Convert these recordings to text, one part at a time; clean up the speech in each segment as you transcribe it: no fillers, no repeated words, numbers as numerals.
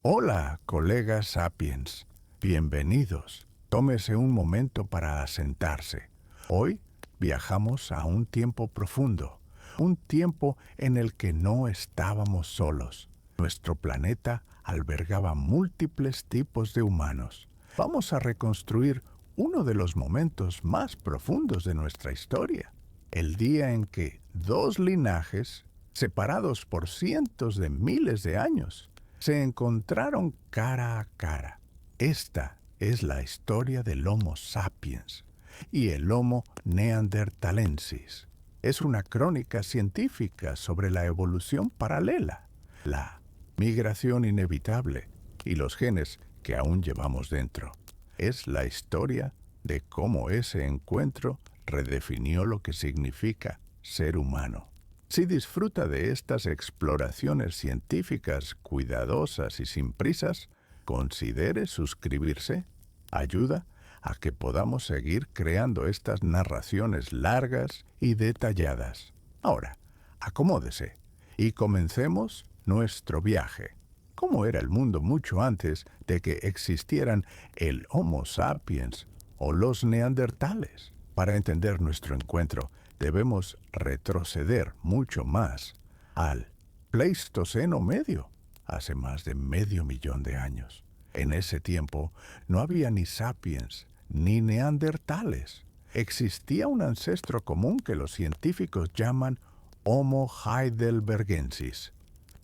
Hola, colegas sapiens. Bienvenidos. Tómese un momento para asentarse. Hoy viajamos a un tiempo profundo, un tiempo en el que no estábamos solos. Nuestro planeta albergaba múltiples tipos de humanos. Vamos a reconstruir uno de los momentos más profundos de nuestra historia. El día en que dos linajes, separados por cientos de miles de años, se encontraron cara a cara. Esta es la historia del Homo sapiens y el Homo neanderthalensis. Es una crónica científica sobre la evolución paralela, la migración inevitable y los genes que aún llevamos dentro. Es la historia de cómo ese encuentro redefinió lo que significa ser humano. Si disfruta de estas exploraciones científicas cuidadosas y sin prisas, considere suscribirse. Ayuda a que podamos seguir creando estas narraciones largas y detalladas. Ahora, acomódese y comencemos nuestro viaje. ¿Cómo era el mundo mucho antes de que existieran el Homo sapiens o los neandertales? Para entender nuestro encuentro, debemos retroceder mucho más al Pleistoceno medio, hace más de medio millón de años. En ese tiempo no había ni sapiens ni neandertales. Existía un ancestro común que los científicos llaman Homo heidelbergensis.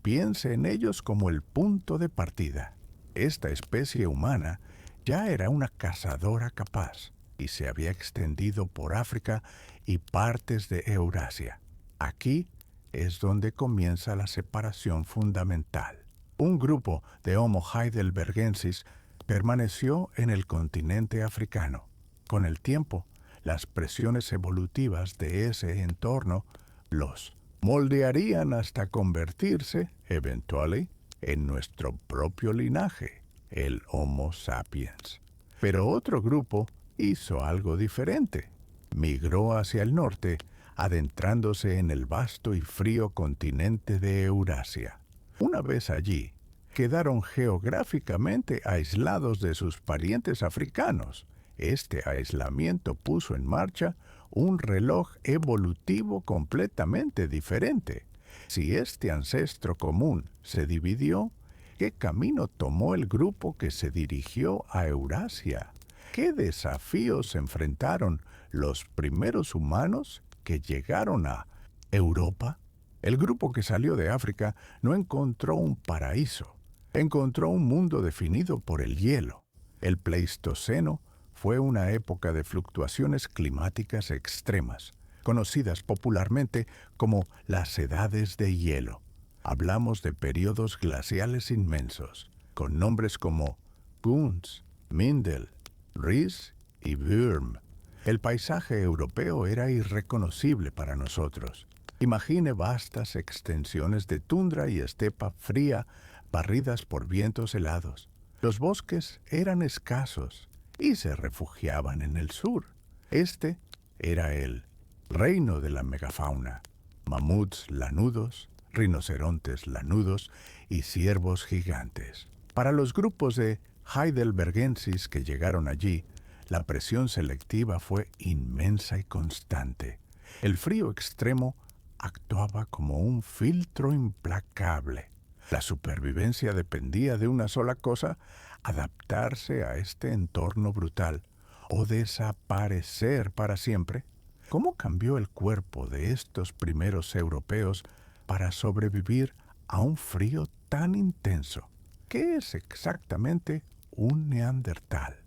Piense en ellos como el punto de partida. Esta especie humana ya era una cazadora capaz y se había extendido por África y partes de Eurasia. Aquí es donde comienza la separación fundamental. Un grupo de Homo heidelbergensis permaneció en el continente africano. Con el tiempo, las presiones evolutivas de ese entorno los moldearían hasta convertirse, eventualmente, en nuestro propio linaje, el Homo sapiens. Pero otro grupo hizo algo diferente. Migró hacia el norte, adentrándose en el vasto y frío continente de Eurasia. Una vez allí, quedaron geográficamente aislados de sus parientes africanos. Este aislamiento puso en marcha un reloj evolutivo completamente diferente. Si este ancestro común se dividió, ¿qué camino tomó el grupo que se dirigió a Eurasia? ¿Qué desafíos enfrentaron los primeros humanos que llegaron a Europa? El grupo que salió de África no encontró un paraíso, encontró un mundo definido por el hielo. El Pleistoceno fue una época de fluctuaciones climáticas extremas, conocidas popularmente como las edades de hielo. Hablamos de periodos glaciales inmensos, con nombres como Kunz, Mindel, Ries y Würm. El paisaje europeo era irreconocible para nosotros. Imagine vastas extensiones de tundra y estepa fría barridas por vientos helados. Los bosques eran escasos y se refugiaban en el sur. Este era el reino de la megafauna. Mamuts lanudos, rinocerontes lanudos y ciervos gigantes. Para los grupos de heidelbergensis que llegaron allí, la presión selectiva fue inmensa y constante. El frío extremo actuaba como un filtro implacable. La supervivencia dependía de una sola cosa: adaptarse a este entorno brutal o desaparecer para siempre. ¿Cómo cambió el cuerpo de estos primeros europeos para sobrevivir a un frío tan intenso? ¿Qué es exactamente un neandertal?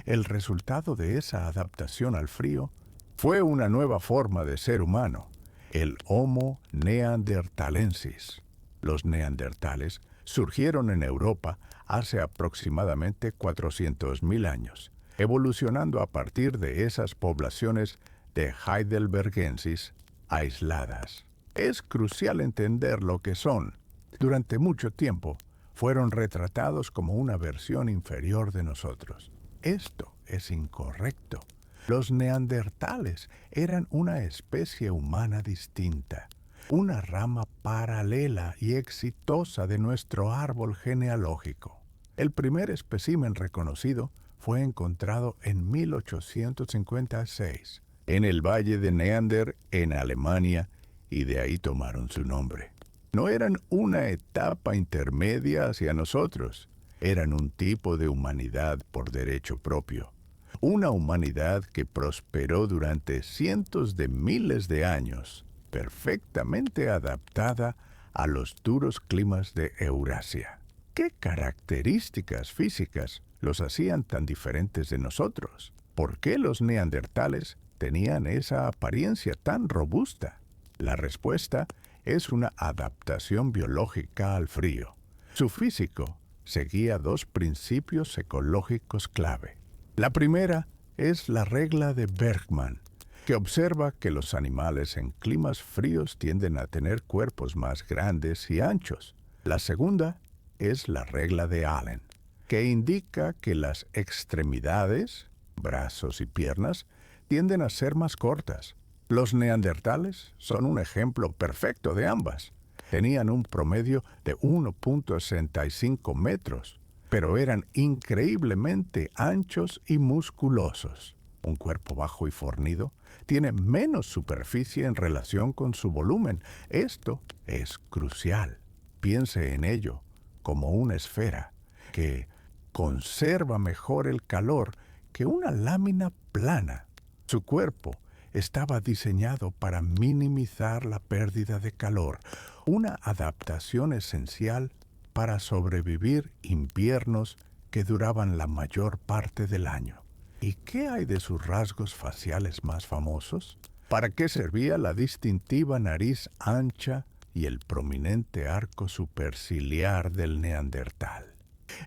El resultado de esa adaptación al frío fue una nueva forma de ser humano, el Homo neanderthalensis. Los neandertales surgieron en Europa hace aproximadamente 400.000 años, evolucionando a partir de esas poblaciones de heidelbergensis aisladas. Es crucial entender lo que son. Durante mucho tiempo, fueron retratados como una versión inferior de nosotros. Esto es incorrecto. Los neandertales eran una especie humana distinta, una rama paralela y exitosa de nuestro árbol genealógico. El primer espécimen reconocido fue encontrado en 1856 en el Valle de Neander, en Alemania, y de ahí tomaron su nombre. No eran una etapa intermedia hacia nosotros, eran un tipo de humanidad por derecho propio. Una humanidad que prosperó durante cientos de miles de años, perfectamente adaptada a los duros climas de Eurasia. ¿Qué características físicas los hacían tan diferentes de nosotros? ¿Por qué los neandertales tenían esa apariencia tan robusta? La respuesta es una adaptación biológica al frío. Su físico seguía dos principios ecológicos clave. La primera es la regla de Bergman, que observa que los animales en climas fríos tienden a tener cuerpos más grandes y anchos. La segunda es la regla de Allen, que indica que las extremidades, brazos y piernas, tienden a ser más cortas. Los neandertales son un ejemplo perfecto de ambas. Tenían un promedio de 1,65 metros, pero eran increíblemente anchos y musculosos. Un cuerpo bajo y fornido tiene menos superficie en relación con su volumen. Esto es crucial. Piense en ello como una esfera que conserva mejor el calor que una lámina plana. Su cuerpo estaba diseñado para minimizar la pérdida de calor, una adaptación esencial para sobrevivir inviernos que duraban la mayor parte del año. ¿Y qué hay de sus rasgos faciales más famosos? ¿Para qué servía la distintiva nariz ancha y el prominente arco superciliar del neandertal?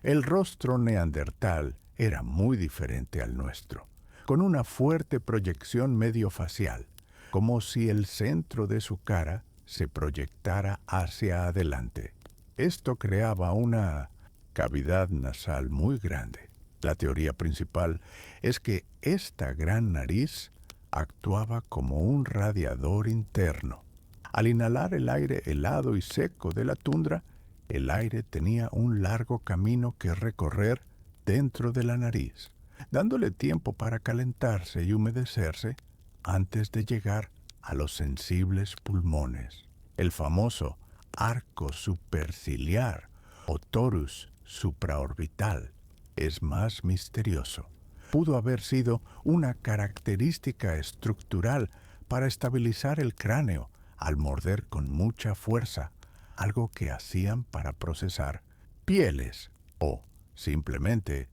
El rostro neandertal era muy diferente al nuestro, con una fuerte proyección mediofacial, como si el centro de su cara se proyectara hacia adelante. Esto creaba una cavidad nasal muy grande. La teoría principal es que esta gran nariz actuaba como un radiador interno. Al inhalar el aire helado y seco de la tundra, el aire tenía un largo camino que recorrer dentro de la nariz, dándole tiempo para calentarse y humedecerse antes de llegar a los sensibles pulmones. El famoso arco superciliar o torus supraorbital es más misterioso. Pudo haber sido una característica estructural para estabilizar el cráneo al morder con mucha fuerza, algo que hacían para procesar pieles, o simplemente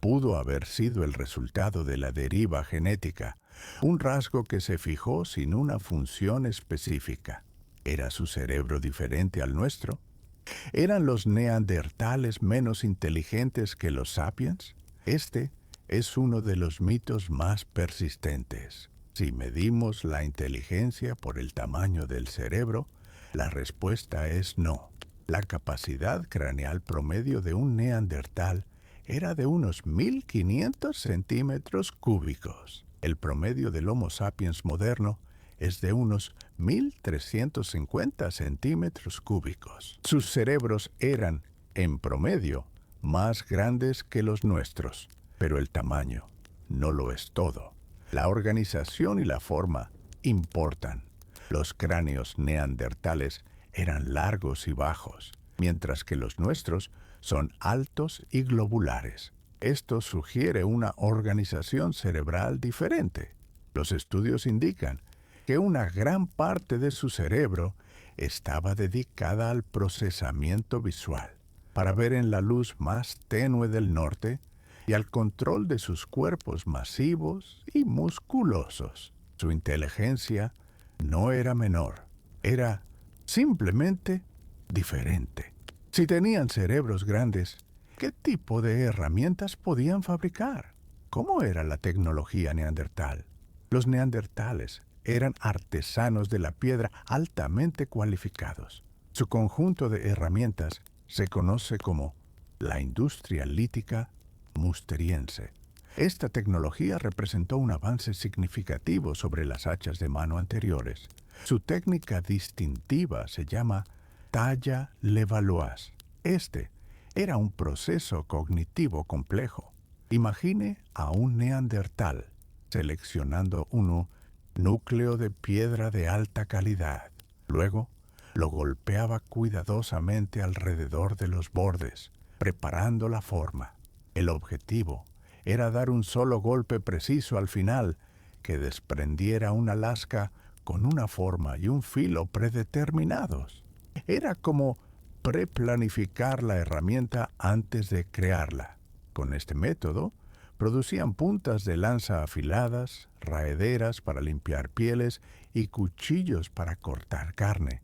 pudo haber sido el resultado de la deriva genética, un rasgo que se fijó sin una función específica. ¿Era su cerebro diferente al nuestro? ¿Eran los neandertales menos inteligentes que los sapiens? Este es uno de los mitos más persistentes. Si medimos la inteligencia por el tamaño del cerebro, la respuesta es no. La capacidad craneal promedio de un neandertal era de unos 1.500 centímetros cúbicos. El promedio del Homo sapiens moderno es de unos 1.350 centímetros cúbicos. Sus cerebros eran, en promedio, más grandes que los nuestros, pero el tamaño no lo es todo. La organización y la forma importan. Los cráneos neandertales eran largos y bajos, mientras que los nuestros son altos y globulares. Esto sugiere una organización cerebral diferente. Los estudios indican que una gran parte de su cerebro estaba dedicada al procesamiento visual, para ver en la luz más tenue del norte y al control de sus cuerpos masivos y musculosos. Su inteligencia no era menor, era simplemente diferente. Si tenían cerebros grandes, ¿qué tipo de herramientas podían fabricar? ¿Cómo era la tecnología neandertal? Los neandertales eran artesanos de la piedra altamente cualificados. Su conjunto de herramientas se conoce como la industria lítica musteriense. Esta tecnología representó un avance significativo sobre las hachas de mano anteriores. Su técnica distintiva se llama talla Levallois. Este Era un proceso cognitivo complejo. Imagine a un neandertal seleccionando un núcleo de piedra de alta calidad. Luego, lo golpeaba cuidadosamente alrededor de los bordes, preparando la forma. El objetivo era dar un solo golpe preciso al final, que desprendiera una lasca con una forma y un filo predeterminados. Era como preplanificar la herramienta antes de crearla. Con este método, producían puntas de lanza afiladas, raederas para limpiar pieles y cuchillos para cortar carne.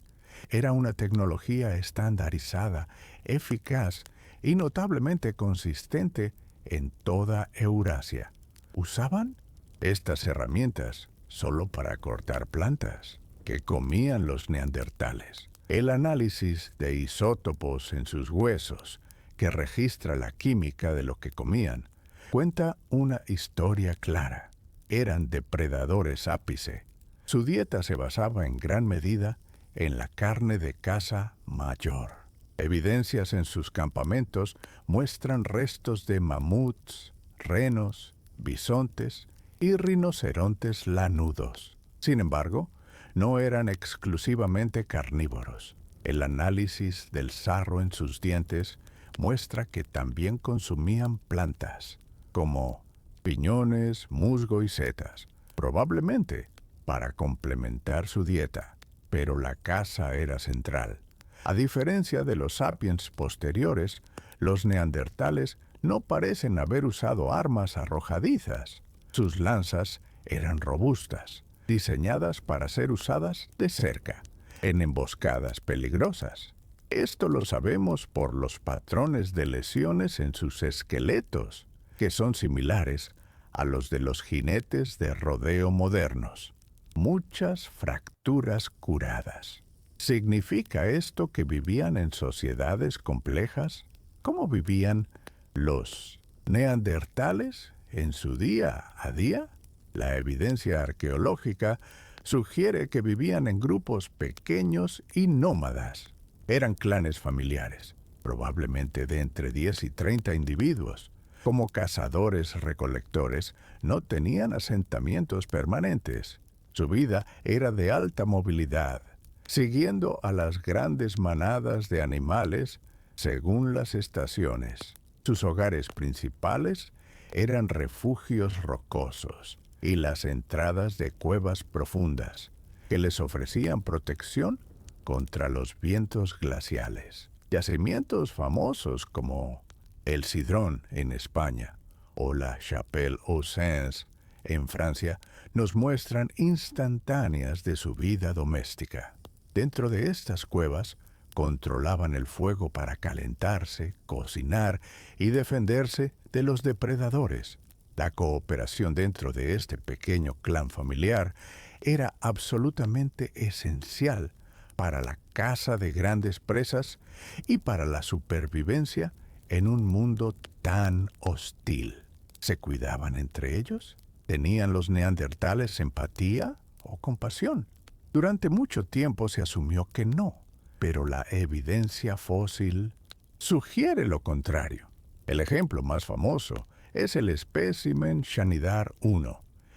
Era una tecnología estandarizada, eficaz y notablemente consistente en toda Eurasia. Usaban estas herramientas solo para cortar plantas que comían los neandertales. El análisis de isótopos en sus huesos, que registra la química de lo que comían, cuenta una historia clara. Eran depredadores ápice. Su dieta se basaba en gran medida en la carne de caza mayor. Evidencias en sus campamentos muestran restos de mamuts, renos, bisontes y rinocerontes lanudos. Sin embargo, no eran exclusivamente carnívoros. El análisis del sarro en sus dientes muestra que también consumían plantas, como piñones, musgo y setas, probablemente para complementar su dieta. Pero la caza era central. A diferencia de los sapiens posteriores, los neandertales no parecen haber usado armas arrojadizas. Sus lanzas eran robustas, diseñadas para ser usadas de cerca, en emboscadas peligrosas. Esto lo sabemos por los patrones de lesiones en sus esqueletos, que son similares a los de los jinetes de rodeo modernos. Muchas fracturas curadas. ¿Significa esto que vivían en sociedades complejas? ¿Cómo vivían los neandertales en su día a día? La evidencia arqueológica sugiere que vivían en grupos pequeños y nómadas. Eran clanes familiares, probablemente de entre 10 y 30 individuos. Como cazadores-recolectores, no tenían asentamientos permanentes. Su vida era de alta movilidad, siguiendo a las grandes manadas de animales según las estaciones. Sus hogares principales eran refugios rocosos y las entradas de cuevas profundas, que les ofrecían protección contra los vientos glaciales. Yacimientos famosos como el Cidrón en España o la Chapelle aux Saints en Francia nos muestran instantáneas de su vida doméstica. Dentro de estas cuevas controlaban el fuego para calentarse, cocinar y defenderse de los depredadores. La cooperación dentro de este pequeño clan familiar era absolutamente esencial para la caza de grandes presas y para la supervivencia en un mundo tan hostil. ¿Se cuidaban entre ellos? ¿Tenían los neandertales empatía o compasión? Durante mucho tiempo se asumió que no, pero la evidencia fósil sugiere lo contrario. El ejemplo más famoso es el espécimen Shanidar I,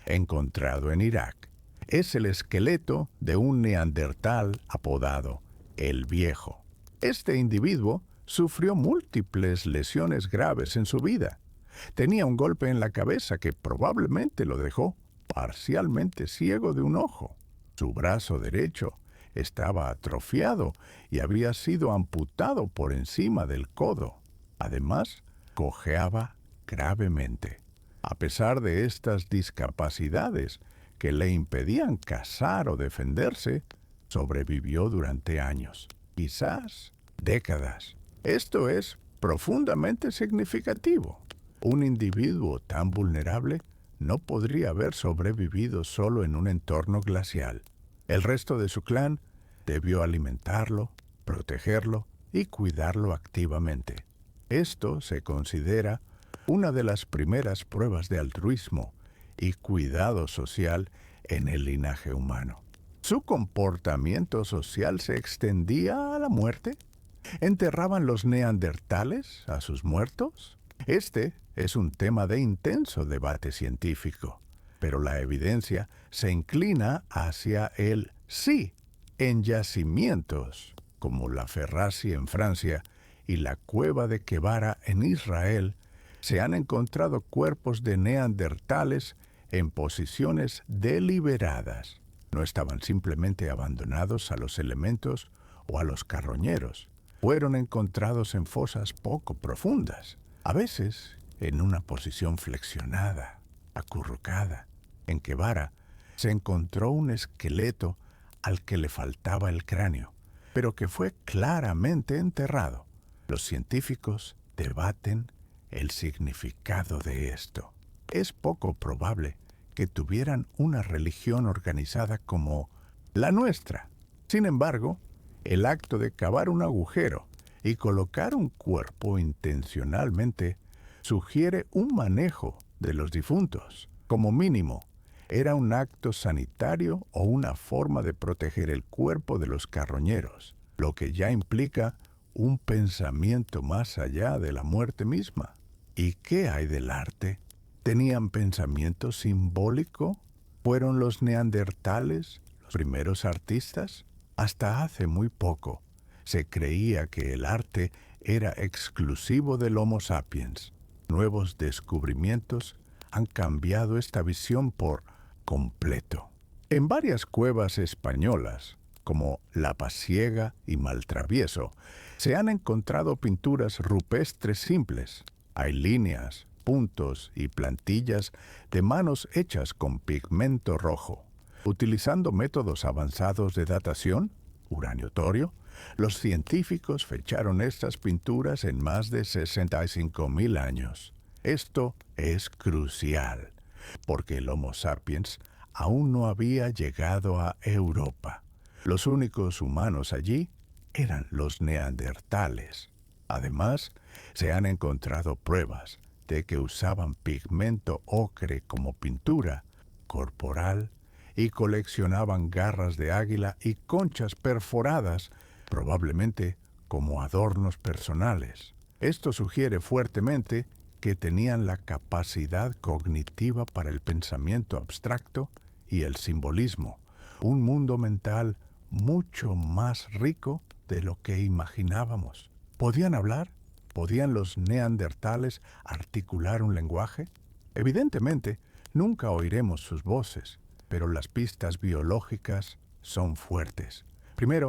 encontrado en Irak. Es el esqueleto de un neandertal apodado el Viejo. Este individuo sufrió múltiples lesiones graves en su vida. Tenía un golpe en la cabeza que probablemente lo dejó parcialmente ciego de un ojo. Su brazo derecho estaba atrofiado y había sido amputado por encima del codo. Además, cojeaba gravemente. A pesar de estas discapacidades que le impedían cazar o defenderse, sobrevivió durante años, quizás décadas. Esto es profundamente significativo. Un individuo tan vulnerable no podría haber sobrevivido solo en un entorno glacial. El resto de su clan debió alimentarlo, protegerlo y cuidarlo activamente. Esto se considera una de las primeras pruebas de altruismo y cuidado social en el linaje humano. ¿Su comportamiento social se extendía a la muerte? ¿Enterraban los neandertales a sus muertos? Este es un tema de intenso debate científico, pero la evidencia se inclina hacia el sí. En yacimientos, como la Ferraci en Francia y la cueva de Quevara en Israel, se han encontrado cuerpos de neandertales en posiciones deliberadas. No estaban simplemente abandonados a los elementos o a los carroñeros. Fueron encontrados en fosas poco profundas, a veces en una posición flexionada, acurrucada. En Quevara se encontró un esqueleto al que le faltaba el cráneo, pero que fue claramente enterrado. Los científicos debaten el significado de esto. Es poco probable que tuvieran una religión organizada como la nuestra. Sin embargo, el acto de cavar un agujero y colocar un cuerpo intencionalmente sugiere un manejo de los difuntos. Como mínimo, era un acto sanitario o una forma de proteger el cuerpo de los carroñeros, lo que ya implica un pensamiento más allá de la muerte misma. ¿Y qué hay del arte? ¿Tenían pensamiento simbólico? ¿Fueron los neandertales los primeros artistas? Hasta hace muy poco se creía que el arte era exclusivo del Homo sapiens. Nuevos descubrimientos han cambiado esta visión por completo. En varias cuevas españolas, como La Pasiega y Maltravieso, se han encontrado pinturas rupestres simples. Hay líneas, puntos y plantillas de manos hechas con pigmento rojo. Utilizando métodos avanzados de datación, uranio torio, los científicos fecharon estas pinturas en más de 65.000 años. Esto es crucial, porque el Homo sapiens aún no había llegado a Europa. Los únicos humanos allí eran los neandertales. Además, se han encontrado pruebas de que usaban pigmento ocre como pintura corporal y coleccionaban garras de águila y conchas perforadas, probablemente como adornos personales. Esto sugiere fuertemente que tenían la capacidad cognitiva para el pensamiento abstracto y el simbolismo, un mundo mental mucho más rico de lo que imaginábamos. ¿Podían hablar? ¿Podían los neandertales articular un lenguaje? Evidentemente, nunca oiremos sus voces, pero las pistas biológicas son fuertes. Primero,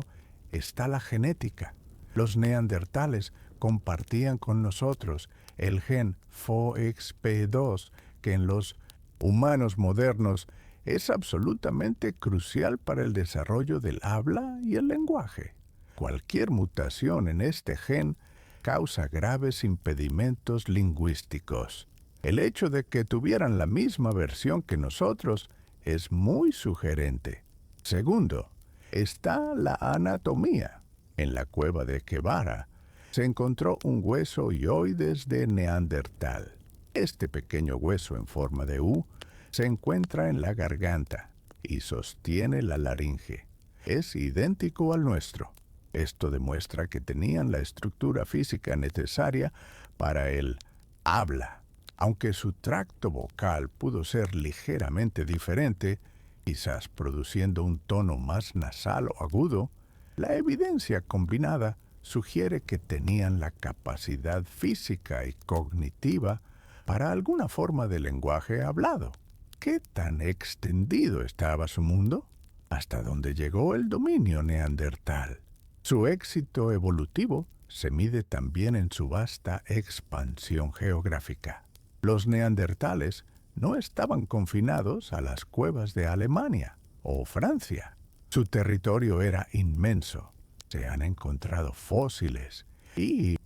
está la genética. Los neandertales compartían con nosotros el gen FOXP2, que en los humanos modernos es absolutamente crucial para el desarrollo del habla y el lenguaje. Cualquier mutación en este gen causa graves impedimentos lingüísticos. El hecho de que tuvieran la misma versión que nosotros es muy sugerente. Segundo, está la anatomía. En la cueva de Quevara se encontró un hueso hyoides de Neandertal. Este pequeño hueso en forma de U se encuentra en la garganta y sostiene la laringe. Es idéntico al nuestro. Esto demuestra que tenían la estructura física necesaria para el habla. Aunque su tracto vocal pudo ser ligeramente diferente, quizás produciendo un tono más nasal o agudo, la evidencia combinada sugiere que tenían la capacidad física y cognitiva para alguna forma de lenguaje hablado. ¿Qué tan extendido estaba su mundo? ¿Hasta dónde llegó el dominio neandertal? Su éxito evolutivo se mide también en su vasta expansión geográfica. Los neandertales no estaban confinados a las cuevas de Alemania o Francia. Su territorio era inmenso. Se han encontrado fósiles y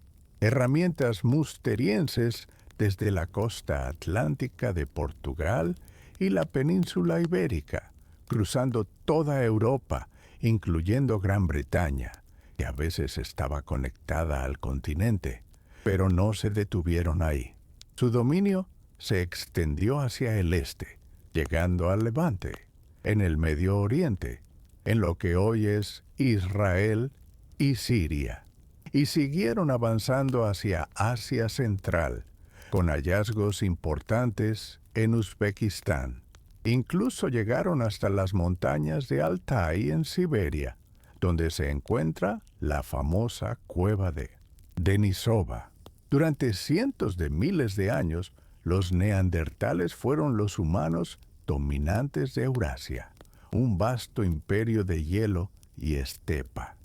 herramientas musterienses desde la costa atlántica de Portugal y la península ibérica, cruzando toda Europa, incluyendo Gran Bretaña, que a veces estaba conectada al continente, pero no se detuvieron ahí. Su dominio se extendió hacia el este, llegando al Levante, en el Medio Oriente, en lo que hoy es Israel y Siria. y siguieron avanzando hacia Asia Central, con hallazgos importantes en Uzbekistán. Incluso llegaron hasta las montañas de Altai en Siberia, donde se encuentra la famosa cueva de Denisova. Durante cientos de miles de años, los neandertales fueron los humanos dominantes de Eurasia, un vasto imperio de hielo y estepa.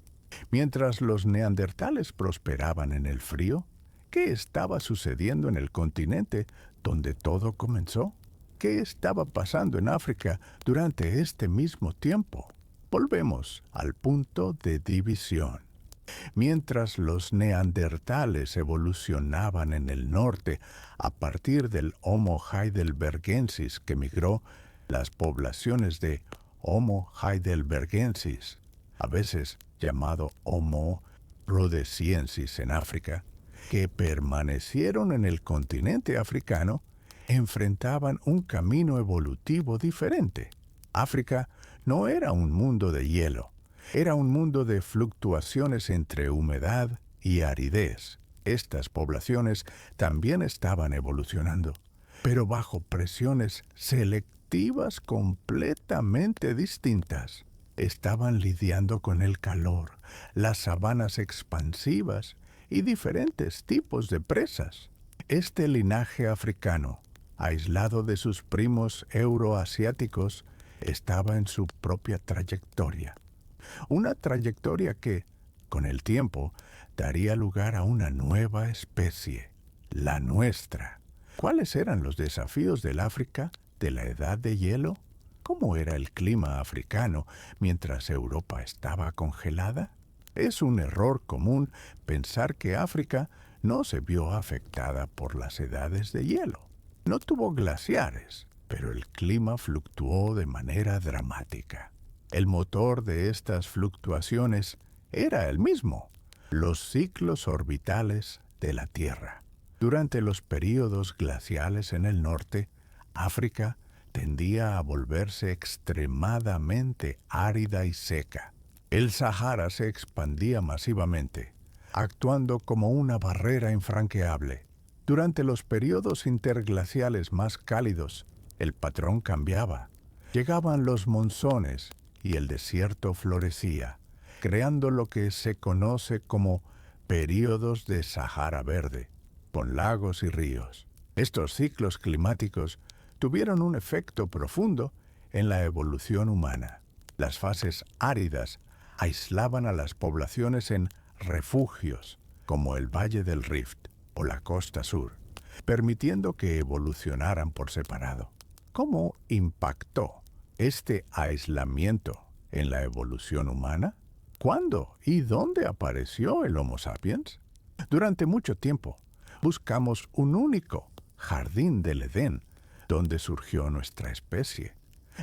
Mientras los neandertales prosperaban en el frío, ¿qué estaba sucediendo en el continente donde todo comenzó? ¿Qué estaba pasando en África durante este mismo tiempo? Volvemos al punto de división. Mientras los neandertales evolucionaban en el norte a partir del Homo heidelbergensis que migró, las poblaciones de Homo heidelbergensis, a veces llamado Homo rhodesiensis en África, que permanecieron en el continente africano, enfrentaban un camino evolutivo diferente. África no era un mundo de hielo, era un mundo de fluctuaciones entre humedad y aridez. Estas poblaciones también estaban evolucionando, pero bajo presiones selectivas completamente distintas. Estaban lidiando con el calor, las sabanas expansivas y diferentes tipos de presas. Este linaje africano, aislado de sus primos euroasiáticos, estaba en su propia trayectoria. Una trayectoria que, con el tiempo, daría lugar a una nueva especie, la nuestra. ¿Cuáles eran los desafíos del África de la edad de hielo? ¿Cómo era el clima africano mientras Europa estaba congelada? Es un error común pensar que África no se vio afectada por las edades de hielo. No tuvo glaciares, pero el clima fluctuó de manera dramática. El motor de estas fluctuaciones era el mismo, los ciclos orbitales de la Tierra. Durante los períodos glaciales en el norte, África tendía a volverse extremadamente árida y seca. El Sahara se expandía masivamente, actuando como una barrera infranqueable. Durante los períodos interglaciales más cálidos, el patrón cambiaba. Llegaban los monzones y el desierto florecía, creando lo que se conoce como períodos de Sahara verde, con lagos y ríos. Estos ciclos climáticos tuvieron un efecto profundo en la evolución humana. Las fases áridas aislaban a las poblaciones en refugios, como el Valle del Rift o la costa sur, permitiendo que evolucionaran por separado. ¿Cómo impactó este aislamiento en la evolución humana? ¿Cuándo y dónde apareció el Homo sapiens? Durante mucho tiempo buscamos un único jardín del Edén donde surgió nuestra especie.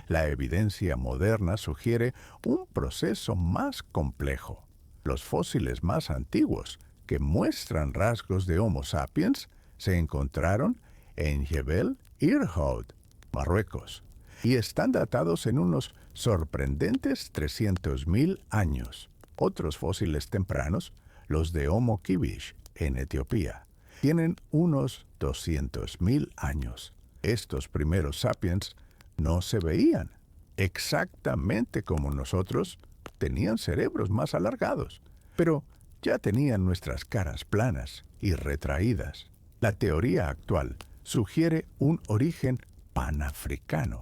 La evidencia moderna sugiere un proceso más complejo. Los fósiles más antiguos que muestran rasgos de Homo sapiens se encontraron en Jebel Irhoud, Marruecos, y están datados en unos sorprendentes 300.000 años. Otros fósiles tempranos, los de Homo kibish en Etiopía, tienen unos 200.000 años. Estos primeros sapiens no se veían exactamente como nosotros, tenían cerebros más alargados, pero ya tenían nuestras caras planas y retraídas. La teoría actual sugiere un origen panafricano.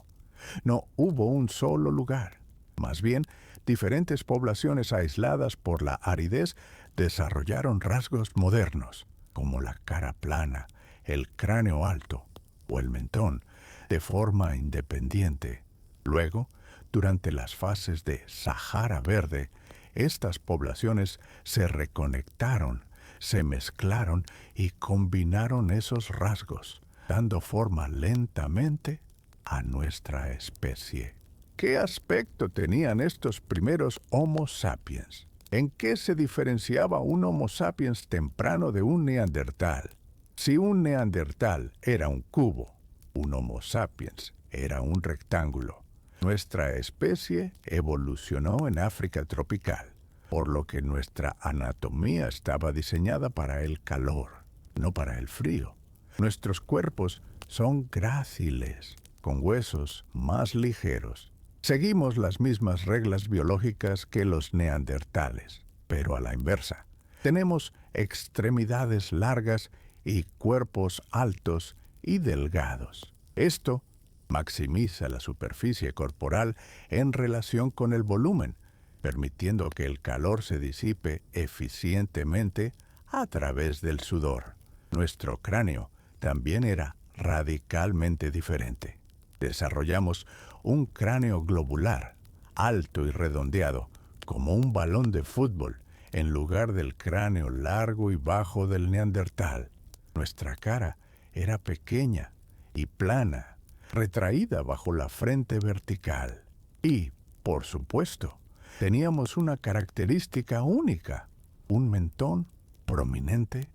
No hubo un solo lugar. Más bien, diferentes poblaciones aisladas por la aridez desarrollaron rasgos modernos, como la cara plana, el cráneo alto o el mentón, de forma independiente. Luego, durante las fases de Sahara Verde, estas poblaciones se reconectaron, se mezclaron y combinaron esos rasgos, dando forma lentamente a nuestra especie. ¿Qué aspecto tenían estos primeros Homo sapiens? ¿En qué se diferenciaba un Homo sapiens temprano de un neandertal? Si un neandertal era un cubo, un Homo sapiens era un rectángulo. Nuestra especie evolucionó en África tropical, por lo que nuestra anatomía estaba diseñada para el calor, no para el frío. Nuestros cuerpos son gráciles, con huesos más ligeros. Seguimos las mismas reglas biológicas que los neandertales, pero a la inversa. Tenemos extremidades largas y cuerpos altos y delgados. Esto maximiza la superficie corporal en relación con el volumen, permitiendo que el calor se disipe eficientemente a través del sudor. Nuestro cráneo también era radicalmente diferente. Desarrollamos un cráneo globular, alto y redondeado, como un balón de fútbol, en lugar del cráneo largo y bajo del neandertal. Nuestra cara era pequeña y plana, retraída bajo la frente vertical. Y, por supuesto, teníamos una característica única, un mentón prominente.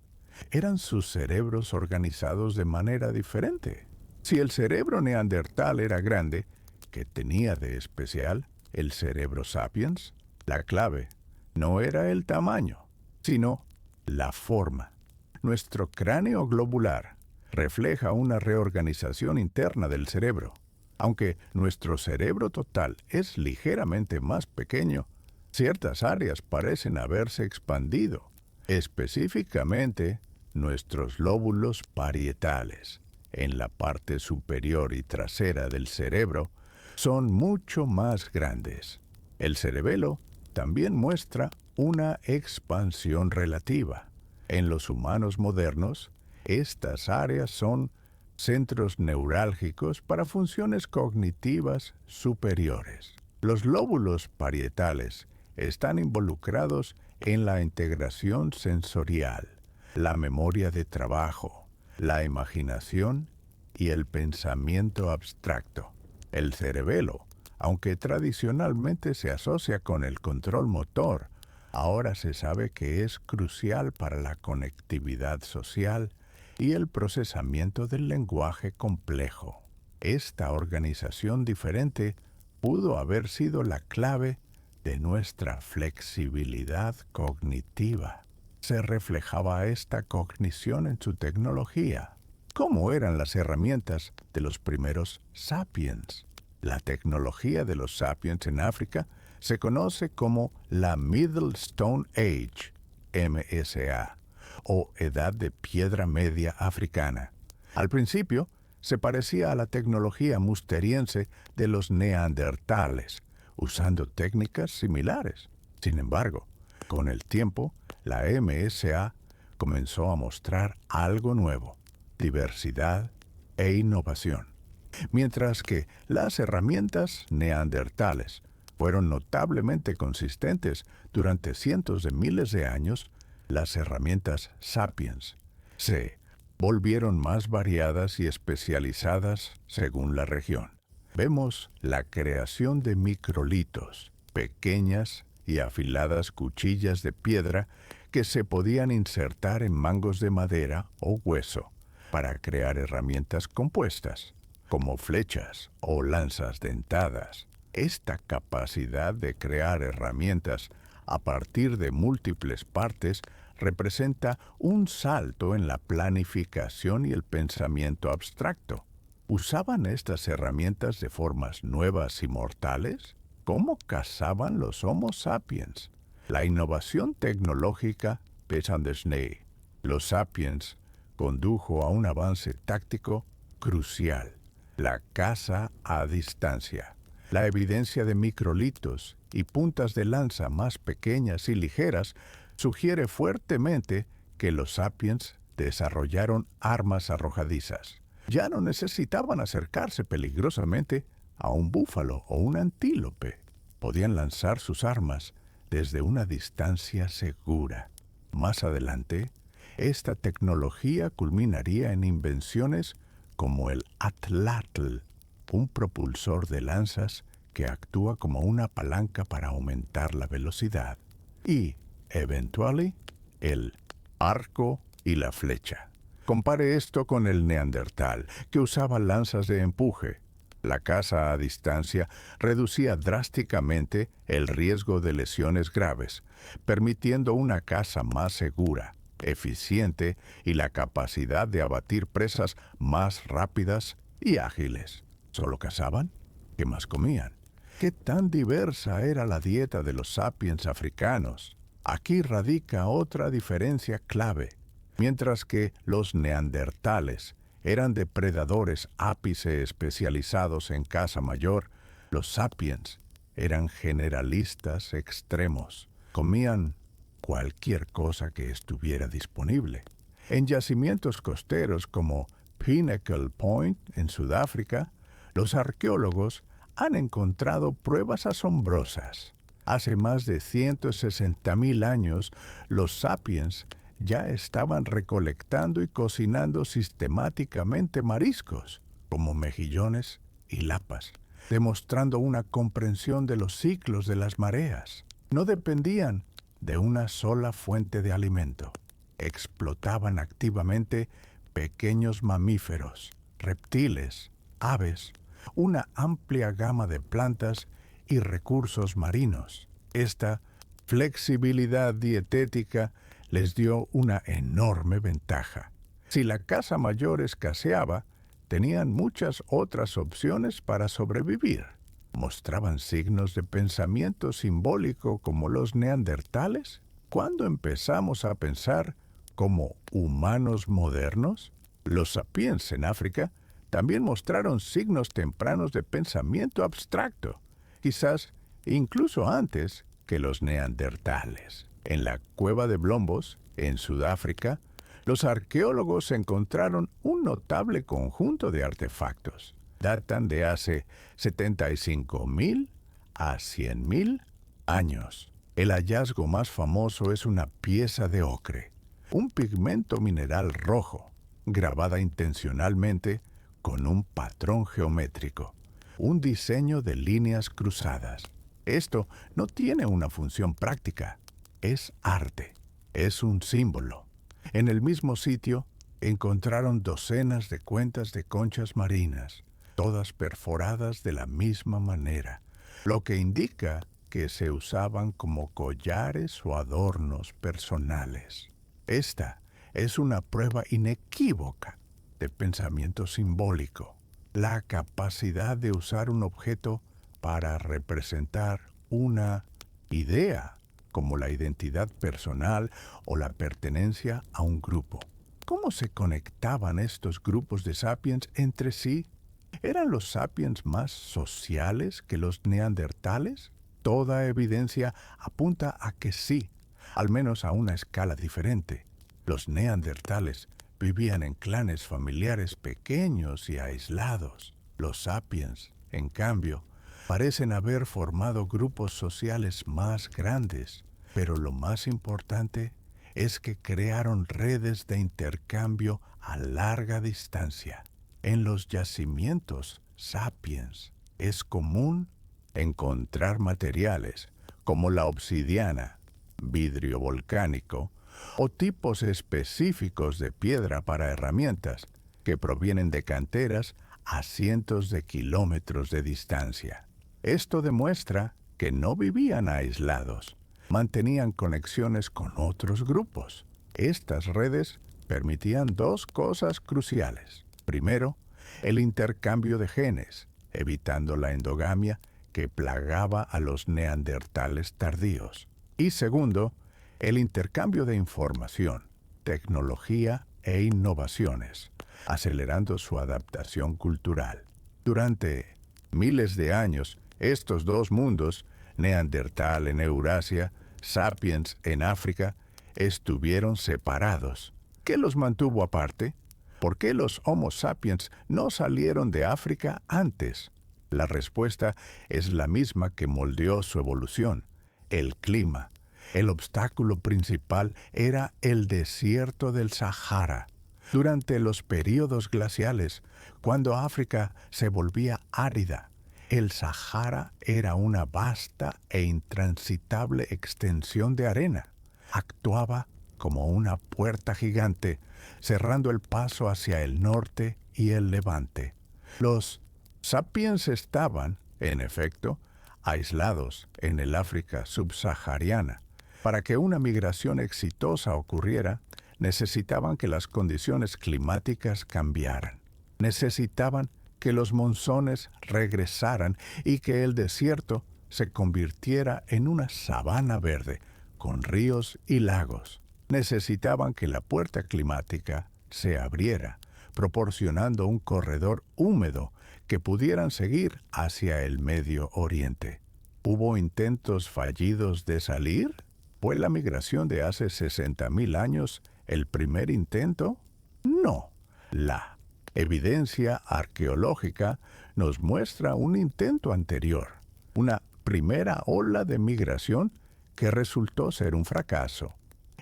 Eran sus cerebros organizados de manera diferente. Si el cerebro neandertal era grande, ¿qué tenía de especial el cerebro sapiens? La clave no era el tamaño, sino la forma. Nuestro cráneo globular refleja una reorganización interna del cerebro. Aunque nuestro cerebro total es ligeramente más pequeño, ciertas áreas parecen haberse expandido, específicamente nuestros lóbulos parietales, en la parte superior y trasera del cerebro, son mucho más grandes. El cerebelo también muestra una expansión relativa. En los humanos modernos, estas áreas son centros neurálgicos para funciones cognitivas superiores. Los lóbulos parietales están involucrados en la integración sensorial, la memoria de trabajo, la imaginación y el pensamiento abstracto. El cerebelo, aunque tradicionalmente se asocia con el control motor, ahora se sabe que es crucial para la conectividad social y el procesamiento del lenguaje complejo. Esta organización diferente pudo haber sido la clave de nuestra flexibilidad cognitiva. Se reflejaba esta cognición en su tecnología. ¿Cómo eran las herramientas de los primeros sapiens? La tecnología de los sapiens en África se conoce como la Middle Stone Age, MSA, o Edad de Piedra Media Africana. Al principio, se parecía a la tecnología musteriense de los neandertales, usando técnicas similares. Sin embargo, con el tiempo, la MSA comenzó a mostrar algo nuevo: diversidad e innovación. Mientras que las herramientas neandertales fueron notablemente consistentes durante cientos de miles de años, las herramientas sapiens se volvieron más variadas y especializadas según la región. Vemos la creación de microlitos, pequeñas y afiladas cuchillas de piedra que se podían insertar en mangos de madera o hueso para crear herramientas compuestas, como flechas o lanzas dentadas. Esta capacidad de crear herramientas a partir de múltiples partes representa un salto en la planificación y el pensamiento abstracto. ¿Usaban estas herramientas de formas nuevas y mortales? ¿Cómo cazaban los Homo sapiens? La innovación tecnológica Pesandersney, los sapiens, condujo a un avance táctico crucial: la caza a distancia. La evidencia de microlitos y puntas de lanza más pequeñas y ligeras sugiere fuertemente que los sapiens desarrollaron armas arrojadizas. Ya no necesitaban acercarse peligrosamente a un búfalo o un antílope. Podían lanzar sus armas desde una distancia segura. Más adelante, esta tecnología culminaría en invenciones como el atlatl, un propulsor de lanzas que actúa como una palanca para aumentar la velocidad, y, eventualmente, el arco y la flecha. Compare esto con el neandertal, que usaba lanzas de empuje. La caza a distancia reducía drásticamente el riesgo de lesiones graves, permitiendo una caza más segura, eficiente y la capacidad de abatir presas más rápidas y ágiles. ¿Solo cazaban? ¿Qué más comían? ¿Qué tan diversa era la dieta de los sapiens africanos? Aquí radica otra diferencia clave. Mientras que los neandertales eran depredadores ápice especializados en caza mayor, los sapiens eran generalistas extremos. Comían cualquier cosa que estuviera disponible. En yacimientos costeros como Pinnacle Point, en Sudáfrica, los arqueólogos han encontrado pruebas asombrosas. Hace más de 160.000 años, los sapiens ya estaban recolectando y cocinando sistemáticamente mariscos, como mejillones y lapas, demostrando una comprensión de los ciclos de las mareas. No dependían de una sola fuente de alimento. Explotaban activamente pequeños mamíferos, reptiles, aves, una amplia gama de plantas y recursos marinos. Esta flexibilidad dietética les dio una enorme ventaja. Si la caza mayor escaseaba, tenían muchas otras opciones para sobrevivir. ¿Mostraban signos de pensamiento simbólico como los neandertales? ¿Cuándo empezamos a pensar como humanos modernos? Los sapiens en África también mostraron signos tempranos de pensamiento abstracto, quizás incluso antes que los neandertales. En la cueva de Blombos, en Sudáfrica, los arqueólogos encontraron un notable conjunto de artefactos. Datan de hace 75.000 a 100.000 años. El hallazgo más famoso es una pieza de ocre, un pigmento mineral rojo, grabada intencionalmente con un patrón geométrico, un diseño de líneas cruzadas. Esto no tiene una función práctica, es arte, es un símbolo. En el mismo sitio encontraron docenas de cuentas de conchas marinas, todas perforadas de la misma manera, lo que indica que se usaban como collares o adornos personales. Esta es una prueba inequívoca de pensamiento simbólico, la capacidad de usar un objeto para representar una idea, como la identidad personal o la pertenencia a un grupo. ¿Cómo se conectaban estos grupos de sapiens entre sí? ¿Eran los sapiens más sociales que los neandertales? Toda evidencia apunta a que sí, al menos a una escala diferente. Los neandertales vivían en clanes familiares pequeños y aislados. Los sapiens, en cambio, parecen haber formado grupos sociales más grandes, pero lo más importante es que crearon redes de intercambio a larga distancia. En los yacimientos sapiens es común encontrar materiales como la obsidiana, vidrio volcánico o tipos específicos de piedra para herramientas que provienen de canteras a cientos de kilómetros de distancia. Esto demuestra que no vivían aislados, mantenían conexiones con otros grupos. Estas redes permitían dos cosas cruciales. Primero, el intercambio de genes, evitando la endogamia que plagaba a los neandertales tardíos. Y segundo, el intercambio de información, tecnología e innovaciones, acelerando su adaptación cultural. Durante miles de años, estos dos mundos, Neandertal en Eurasia, Sapiens en África, estuvieron separados. ¿Qué los mantuvo aparte? ¿Por qué los Homo sapiens no salieron de África antes? La respuesta es la misma que moldeó su evolución: el clima. El obstáculo principal era el desierto del Sahara. Durante los períodos glaciales, cuando África se volvía árida, el Sahara era una vasta e intransitable extensión de arena. Actuaba como una puerta gigante, cerrando el paso hacia el norte y el levante. Los Sapiens estaban, en efecto, aislados en el África subsahariana. Para que una migración exitosa ocurriera, necesitaban que las condiciones climáticas cambiaran. Necesitaban que los monzones regresaran y que el desierto se convirtiera en una sabana verde, con ríos y lagos. Necesitaban que la puerta climática se abriera, proporcionando un corredor húmedo que pudieran seguir hacia el Medio Oriente. ¿Hubo intentos fallidos de salir? ¿Fue la migración de hace 60.000 años el primer intento? No. La evidencia arqueológica nos muestra un intento anterior, una primera ola de migración que resultó ser un fracaso.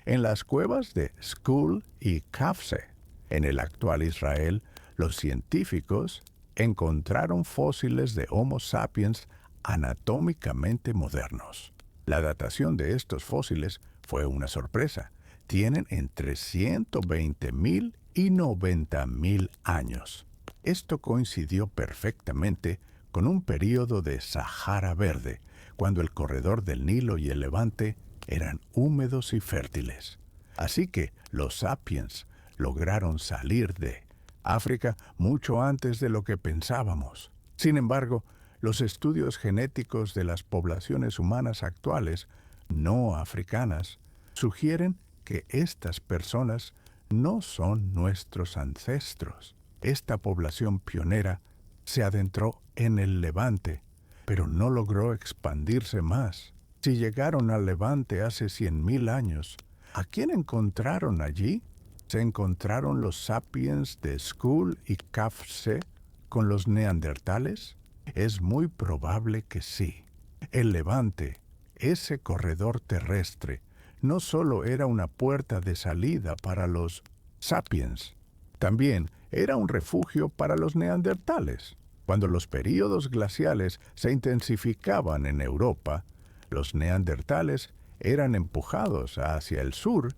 En las cuevas de Skul y Kafse, en el actual Israel, los científicos encontraron fósiles de Homo sapiens anatómicamente modernos. La datación de estos fósiles fue una sorpresa. Tienen entre 120.000 y 90.000 años. Esto coincidió perfectamente con un período de Sahara Verde, cuando el corredor del Nilo y el Levante eran húmedos y fértiles. Así que los sapiens lograron salir de África mucho antes de lo que pensábamos. Sin embargo, los estudios genéticos de las poblaciones humanas actuales, no africanas, sugieren que estas personas no son nuestros ancestros. Esta población pionera se adentró en el Levante, pero no logró expandirse más. Si llegaron al Levante hace 100.000 años, ¿a quién encontraron allí? ¿Se encontraron los sapiens de Skul y Kafse con los neandertales? Es muy probable que sí. El Levante, ese corredor terrestre, no solo era una puerta de salida para los sapiens, también era un refugio para los neandertales. Cuando los períodos glaciales se intensificaban en Europa, los neandertales eran empujados hacia el sur,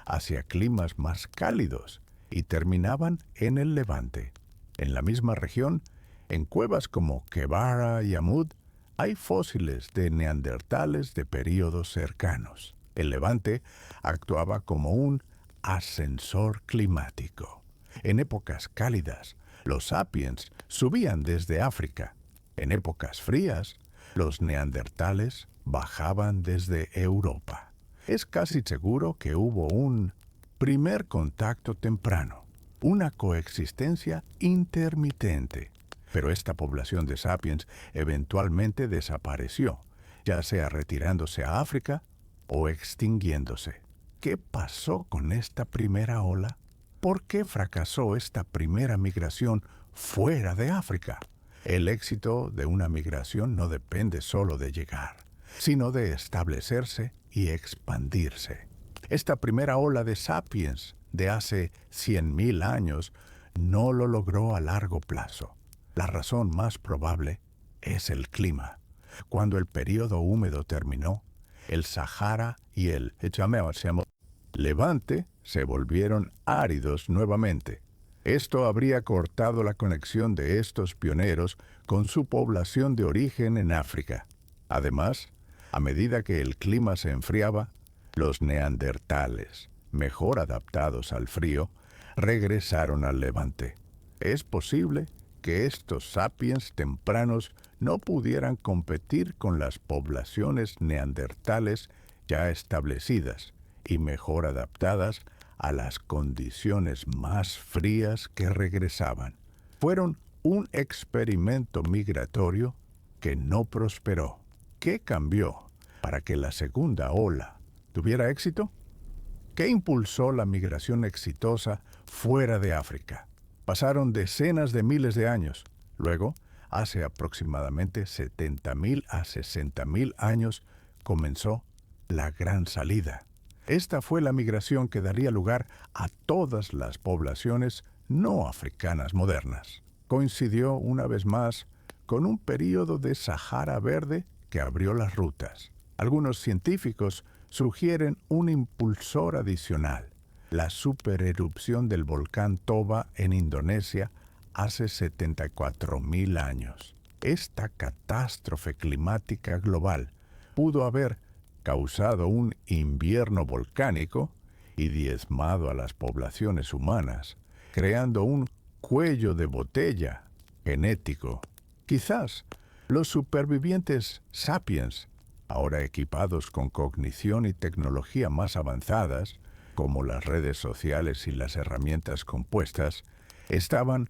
hacia climas más cálidos, y terminaban en el Levante. En la misma región, en cuevas como Kevara y Amud, hay fósiles de neandertales de períodos cercanos. El Levante actuaba como un ascensor climático. En épocas cálidas, los sapiens subían desde África. En épocas frías, los neandertales bajaban desde Europa. Es casi seguro que hubo un primer contacto temprano, una coexistencia intermitente. Pero esta población de sapiens eventualmente desapareció, ya sea retirándose a África o extinguiéndose. ¿Qué pasó con esta primera ola? ¿Por qué fracasó esta primera migración fuera de África? El éxito de una migración no depende solo de llegar, sino de establecerse y expandirse. Esta primera ola de sapiens de hace 100.000 años no lo logró a largo plazo. La razón más probable es el clima. Cuando el período húmedo terminó, el Sahara y el Levante se volvieron áridos nuevamente. Esto habría cortado la conexión de estos pioneros con su población de origen en África. Además, a medida que el clima se enfriaba, los neandertales, mejor adaptados al frío, regresaron al Levante. Es posible que estos sapiens tempranos no pudieran competir con las poblaciones neandertales ya establecidas y mejor adaptadas a las condiciones más frías que regresaban. Fueron un experimento migratorio que no prosperó. ¿Qué cambió para que la segunda ola tuviera éxito? ¿Qué impulsó la migración exitosa fuera de África? Pasaron decenas de miles de años. Luego, hace aproximadamente 70.000 a 60.000 años, comenzó la gran salida. Esta fue la migración que daría lugar a todas las poblaciones no africanas modernas. Coincidió una vez más con un período de Sahara Verde que abrió las rutas. Algunos científicos sugieren un impulsor adicional, la supererupción del volcán Toba en Indonesia hace 74.000 años. Esta catástrofe climática global pudo haber causado un invierno volcánico y diezmado a las poblaciones humanas, creando un cuello de botella genético. Quizás los supervivientes sapiens, ahora equipados con cognición y tecnología más avanzadas, como las redes sociales y las herramientas compuestas, estaban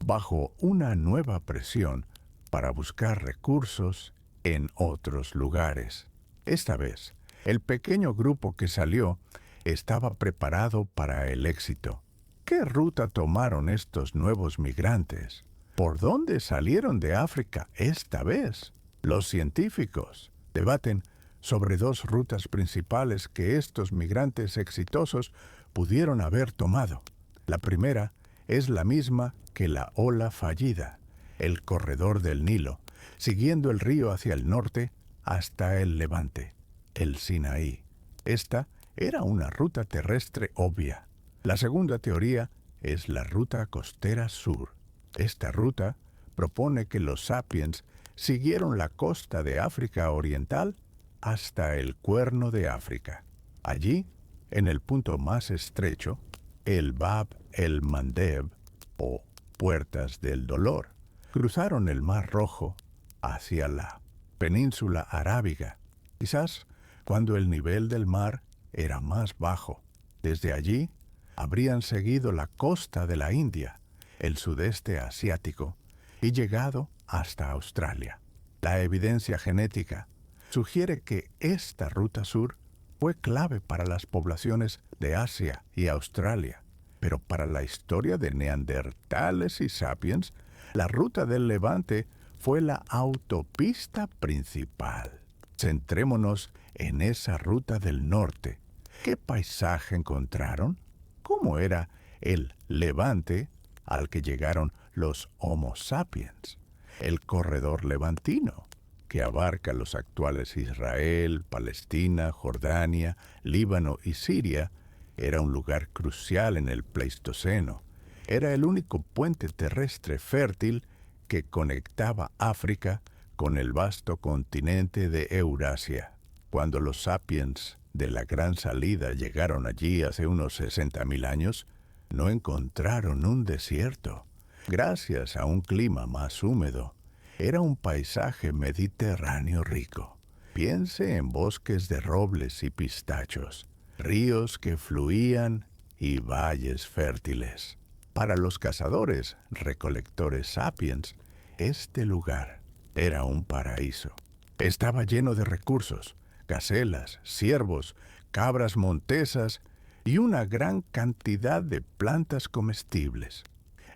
bajo una nueva presión para buscar recursos en otros lugares. Esta vez, el pequeño grupo que salió estaba preparado para el éxito. ¿Qué ruta tomaron estos nuevos migrantes? ¿Por dónde salieron de África esta vez? Los científicos debaten sobre dos rutas principales que estos migrantes exitosos pudieron haber tomado. La primera es la misma que la ola fallida, el corredor del Nilo, siguiendo el río hacia el norte hasta el Levante, el Sinaí. Esta era una ruta terrestre obvia. La segunda teoría es la ruta costera sur. Esta ruta propone que los sapiens siguieron la costa de África Oriental hasta el Cuerno de África. Allí, en el punto más estrecho, el Bab el-Mandeb, o Puertas del Dolor, cruzaron el Mar Rojo hacia la península arábiga, quizás cuando el nivel del mar era más bajo. Desde allí, habrían seguido la costa de la India, el sudeste asiático, y llegado hasta Australia. La evidencia genética sugiere que esta ruta sur fue clave para las poblaciones de Asia y Australia, pero para la historia de neandertales y sapiens, la ruta del Levante fue la autopista principal. Centrémonos en esa ruta del norte. ¿Qué paisaje encontraron? ¿Cómo era el Levante al que llegaron los Homo sapiens? El corredor levantino, que abarca los actuales Israel, Palestina, Jordania, Líbano y Siria, era un lugar crucial en el Pleistoceno. Era el único puente terrestre fértil que conectaba África con el vasto continente de Eurasia. Cuando los sapiens de la Gran Salida llegaron allí hace unos 60.000 años, no encontraron un desierto. Gracias a un clima más húmedo, era un paisaje mediterráneo rico. Piense en bosques de robles y pistachos, ríos que fluían y valles fértiles. Para los cazadores, recolectores sapiens, este lugar era un paraíso. Estaba lleno de recursos, gacelas, ciervos, cabras montesas y una gran cantidad de plantas comestibles.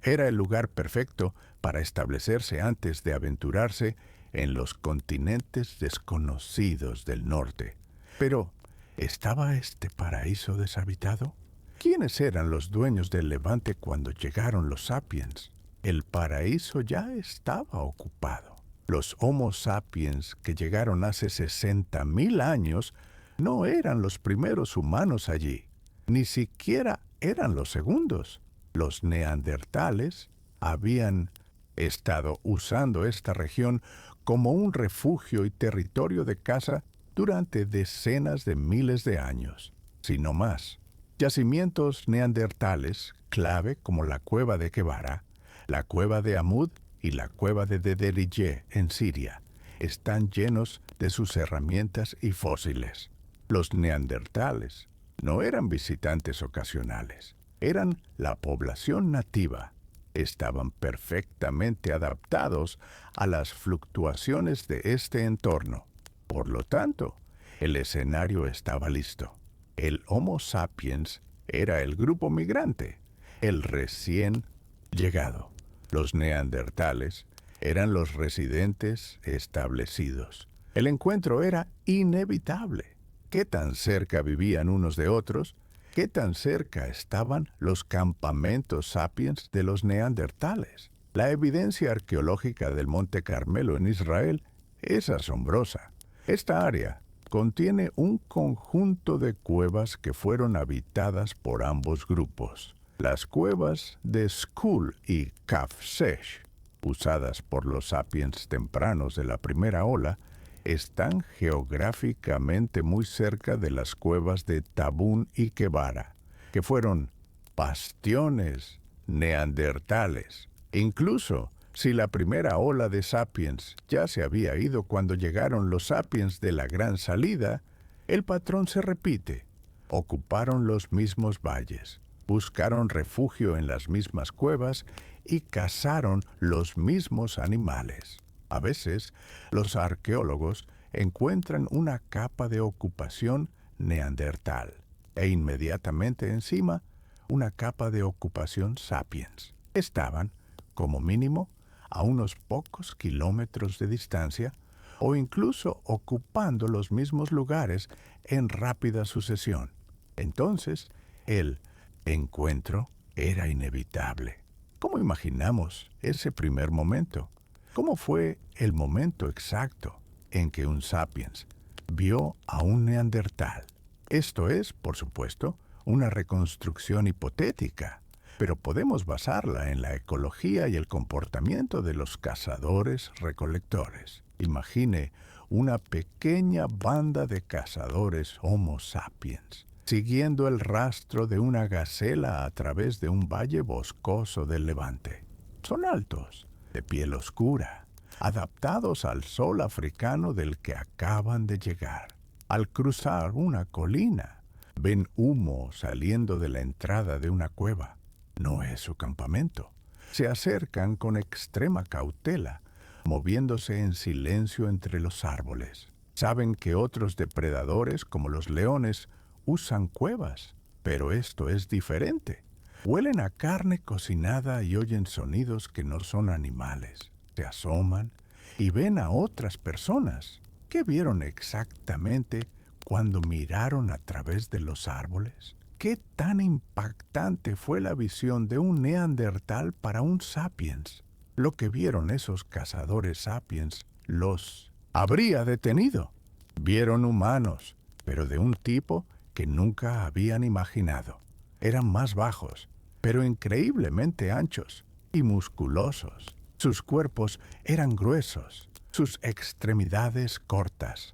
Era el lugar perfecto para establecerse antes de aventurarse en los continentes desconocidos del norte. Pero, ¿estaba este paraíso deshabitado? ¿Quiénes eran los dueños del Levante cuando llegaron los sapiens? El paraíso ya estaba ocupado. Los Homo sapiens que llegaron hace 60.000 años no eran los primeros humanos allí, ni siquiera eran los segundos. Los neandertales habían estado usando esta región como un refugio y territorio de caza durante decenas de miles de años, si no más. Yacimientos neandertales, clave como la cueva de Guevara, la cueva de Amud y la cueva de Dederiyeh en Siria, están llenos de sus herramientas y fósiles. Los neandertales no eran visitantes ocasionales, eran la población nativa. Estaban perfectamente adaptados a las fluctuaciones de este entorno. Por lo tanto, el escenario estaba listo. El Homo sapiens era el grupo migrante, el recién llegado. Los neandertales eran los residentes establecidos. El encuentro era inevitable. ¿Qué tan cerca vivían unos de otros? ¿Qué tan cerca estaban los campamentos sapiens de los neandertales? La evidencia arqueológica del Monte Carmelo en Israel es asombrosa. Esta área contiene un conjunto de cuevas que fueron habitadas por ambos grupos. Las cuevas de Skull y Kafsesh, usadas por los sapiens tempranos de la primera ola, están geográficamente muy cerca de las cuevas de Tabún y Quevara, que fueron bastiones neandertales. Incluso si la primera ola de sapiens ya se había ido cuando llegaron los sapiens de la gran salida, el patrón se repite. Ocuparon los mismos valles, buscaron refugio en las mismas cuevas y cazaron los mismos animales. A veces, los arqueólogos encuentran una capa de ocupación neandertal e inmediatamente encima una capa de ocupación sapiens. Estaban, como mínimo, a unos pocos kilómetros de distancia o incluso ocupando los mismos lugares en rápida sucesión. Entonces, el encuentro era inevitable. ¿Cómo imaginamos ese primer momento? ¿Cómo fue el momento exacto en que un sapiens vio a un neandertal? Esto es, por supuesto, una reconstrucción hipotética, pero podemos basarla en la ecología y el comportamiento de los cazadores-recolectores. Imagine una pequeña banda de cazadores Homo sapiens, siguiendo el rastro de una gacela a través de un valle boscoso del Levante. Son altos, de piel oscura, adaptados al sol africano del que acaban de llegar. Al cruzar una colina, ven humo saliendo de la entrada de una cueva. No es su campamento. Se acercan con extrema cautela, moviéndose en silencio entre los árboles. Saben que otros depredadores, como los leones, usan cuevas, pero esto es diferente. Huelen a carne cocinada y oyen sonidos que no son animales. Se asoman y ven a otras personas. ¿Qué vieron exactamente cuando miraron a través de los árboles? ¿Qué tan impactante fue la visión de un neandertal para un sapiens? Lo que vieron esos cazadores sapiens los habría detenido. Vieron humanos, pero de un tipo que nunca habían imaginado. Eran más bajos, pero increíblemente anchos y musculosos. Sus cuerpos eran gruesos, sus extremidades cortas.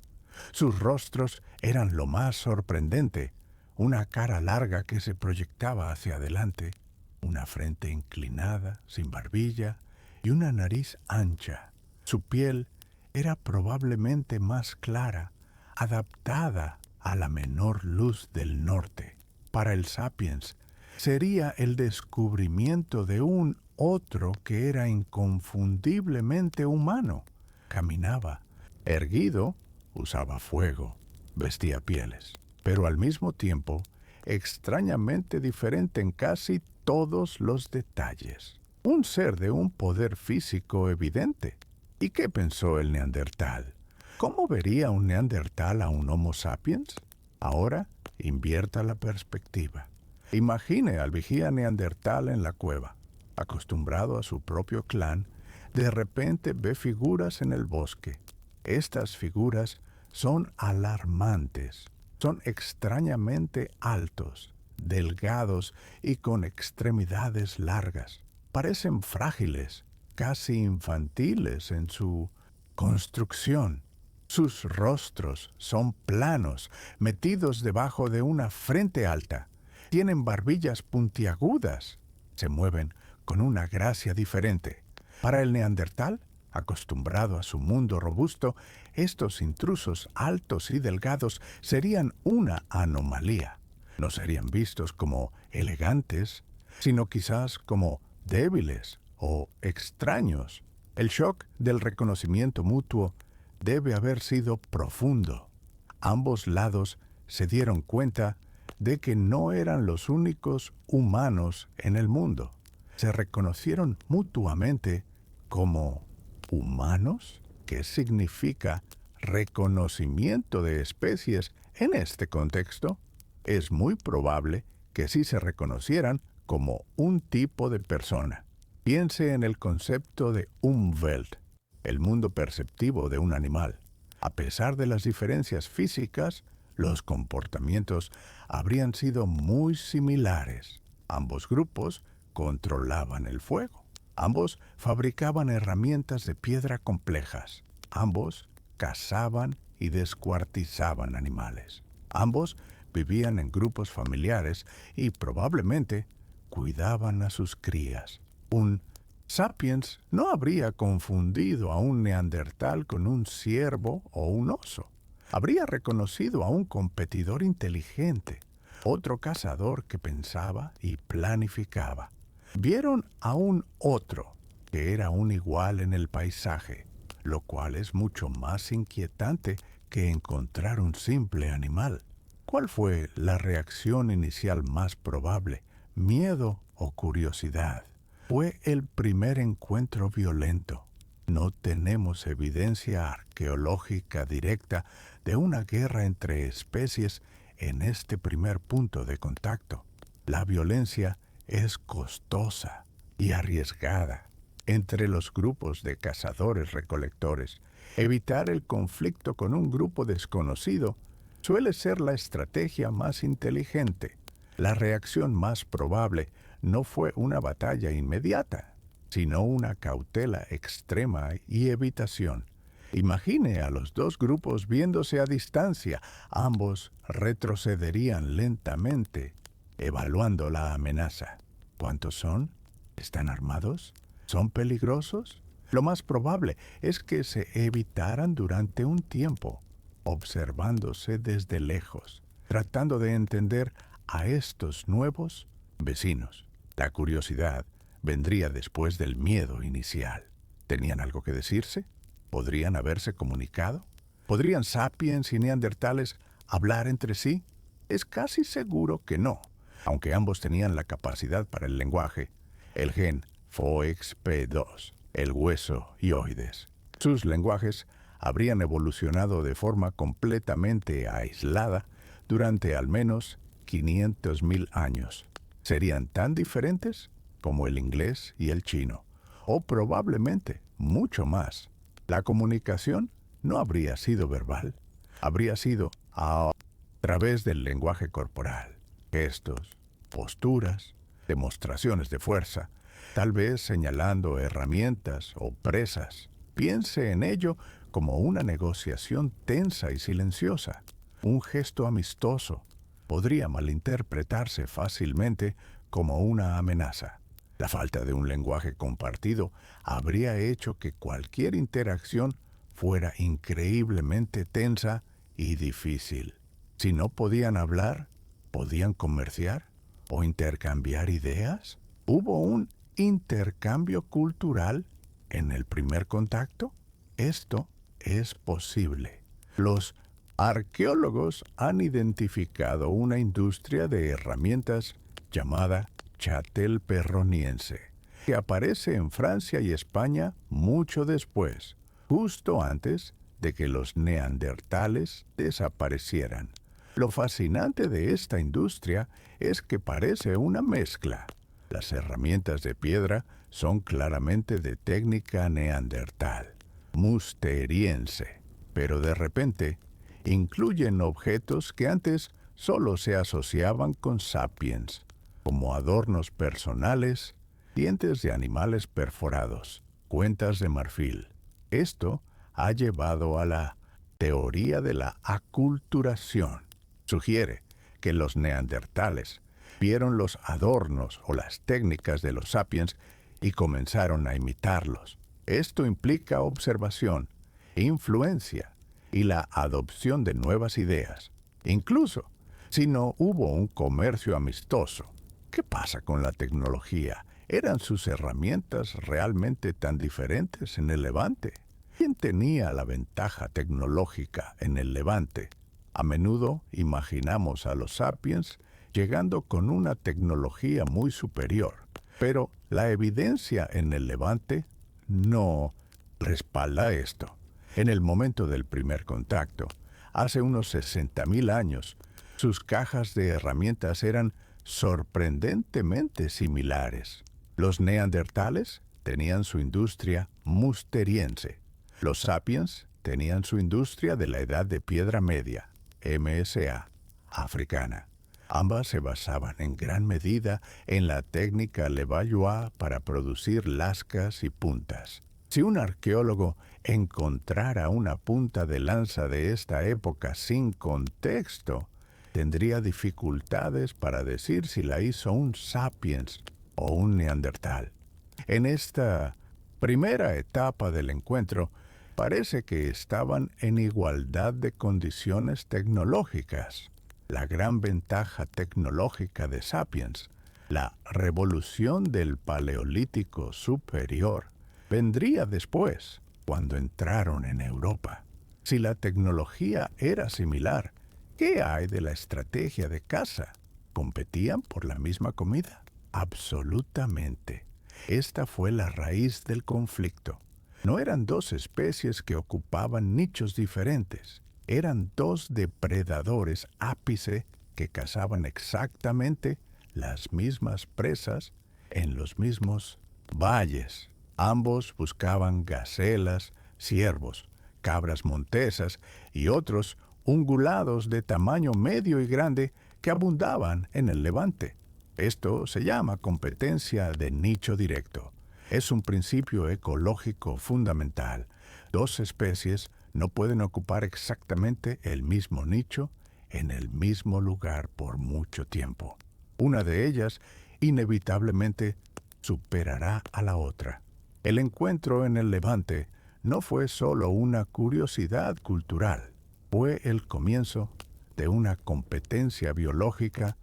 Sus rostros eran lo más sorprendente, una cara larga que se proyectaba hacia adelante, una frente inclinada, sin barbilla, y una nariz ancha. Su piel era probablemente más clara, adaptada a la menor luz del norte. Para el sapiens, sería el descubrimiento de un otro que era inconfundiblemente humano. Caminaba erguido, usaba fuego, vestía pieles, pero al mismo tiempo extrañamente diferente en casi todos los detalles. Un ser de un poder físico evidente. ¿Y qué pensó el neandertal? ¿Cómo vería un neandertal a un Homo sapiens? Ahora, invierta la perspectiva. Imagine al vigía neandertal en la cueva. Acostumbrado a su propio clan, de repente ve figuras en el bosque. Estas figuras son alarmantes. Son extrañamente altos, delgados y con extremidades largas. Parecen frágiles, casi infantiles en su construcción. Sus rostros son planos, metidos debajo de una frente alta. Tienen barbillas puntiagudas. Se mueven con una gracia diferente. Para el neandertal, acostumbrado a su mundo robusto, estos intrusos altos y delgados serían una anomalía. No serían vistos como elegantes, sino quizás como débiles o extraños. El shock del reconocimiento mutuo debe haber sido profundo. Ambos lados se dieron cuenta de que no eran los únicos humanos en el mundo. Se reconocieron mutuamente como humanos. ¿Qué significa reconocimiento de especies en este contexto? Es muy probable que sí se reconocieran como un tipo de persona. Piense en el concepto de Umwelt, el mundo perceptivo de un animal. A pesar de las diferencias físicas, los comportamientos habrían sido muy similares. Ambos grupos controlaban el fuego. Ambos fabricaban herramientas de piedra complejas. Ambos cazaban y descuartizaban animales. Ambos vivían en grupos familiares y probablemente cuidaban a sus crías. Un sapiens no habría confundido a un neandertal con un ciervo o un oso. Habría reconocido a un competidor inteligente, otro cazador que pensaba y planificaba. Vieron a un otro que era un igual en el paisaje, lo cual es mucho más inquietante que encontrar un simple animal. ¿Cuál fue la reacción inicial más probable? ¿Miedo o curiosidad? Fue el primer encuentro violento. No tenemos evidencia arqueológica directa de una guerra entre especies en este primer punto de contacto. La violencia es costosa y arriesgada. Entre los grupos de cazadores-recolectores, evitar el conflicto con un grupo desconocido suele ser la estrategia más inteligente. La reacción más probable no fue una batalla inmediata, sino una cautela extrema y evitación. Imagine a los dos grupos viéndose a distancia. Ambos retrocederían lentamente, evaluando la amenaza. ¿Cuántos son? ¿Están armados? ¿Son peligrosos? Lo más probable es que se evitaran durante un tiempo, observándose desde lejos, tratando de entender a estos nuevos vecinos. La curiosidad vendría después del miedo inicial. ¿Tenían algo que decirse? ¿Podrían haberse comunicado? ¿Podrían sapiens y neandertales hablar entre sí? Es casi seguro que no. Aunque ambos tenían la capacidad para el lenguaje, el gen FOXP2, el hueso hyoides. Sus lenguajes habrían evolucionado de forma completamente aislada durante al menos 500.000 años. Serían tan diferentes como el inglés y el chino, o probablemente mucho más. La comunicación no habría sido verbal, habría sido a través del lenguaje corporal, gestos, posturas, demostraciones de fuerza, tal vez señalando herramientas o presas. Piense en ello como una negociación tensa y silenciosa. Un gesto amistoso podría malinterpretarse fácilmente como una amenaza. La falta de un lenguaje compartido habría hecho que cualquier interacción fuera increíblemente tensa y difícil. Si no podían hablar, ¿podían comerciar o intercambiar ideas? ¿Hubo un intercambio cultural en el primer contacto? Esto es posible. Los arqueólogos han identificado una industria de herramientas llamada châtel-perroniense, que aparece en Francia y España mucho después, justo antes de que los neandertales desaparecieran. Lo fascinante de esta industria es que parece una mezcla. Las herramientas de piedra son claramente de técnica neandertal, musteriense, pero de repente incluyen objetos que antes solo se asociaban con sapiens, como adornos personales, dientes de animales perforados, cuentas de marfil. Esto ha llevado a la teoría de la aculturación. Sugiere que los neandertales vieron los adornos o las técnicas de los sapiens y comenzaron a imitarlos. Esto implica observación, influencia y la adopción de nuevas ideas. Incluso si no hubo un comercio amistoso. ¿Qué pasa con la tecnología? ¿Eran sus herramientas realmente tan diferentes en el Levante? ¿Quién tenía la ventaja tecnológica en el Levante? A menudo imaginamos a los sapiens llegando con una tecnología muy superior, pero la evidencia en el Levante no respalda esto. En el momento del primer contacto, hace unos 60.000 años, sus cajas de herramientas eran sorprendentemente similares. Los neandertales tenían su industria musteriense. Los sapiens tenían su industria de la Edad de Piedra Media, MSA, africana. Ambas se basaban en gran medida en la técnica Levallois para producir lascas y puntas. Si un arqueólogo encontrara una punta de lanza de esta época sin contexto, tendría dificultades para decir si la hizo un sapiens o un neandertal. En esta primera etapa del encuentro, parece que estaban en igualdad de condiciones tecnológicas. La gran ventaja tecnológica de Sapiens, la revolución del Paleolítico superior, vendría después, cuando entraron en Europa. Si la tecnología era similar, ¿qué hay de la estrategia de caza? ¿Competían por la misma comida? Absolutamente. Esta fue la raíz del conflicto. No eran dos especies que ocupaban nichos diferentes. Eran dos depredadores ápice que cazaban exactamente las mismas presas en los mismos valles. Ambos buscaban gacelas, ciervos, cabras montesas y otros ungulados de tamaño medio y grande que abundaban en el Levante. Esto se llama competencia de nicho directo. Es un principio ecológico fundamental. Dos especies no pueden ocupar exactamente el mismo nicho en el mismo lugar por mucho tiempo. Una de ellas inevitablemente superará a la otra. El encuentro en el Levante no fue solo una curiosidad cultural, fue el comienzo de una competencia biológica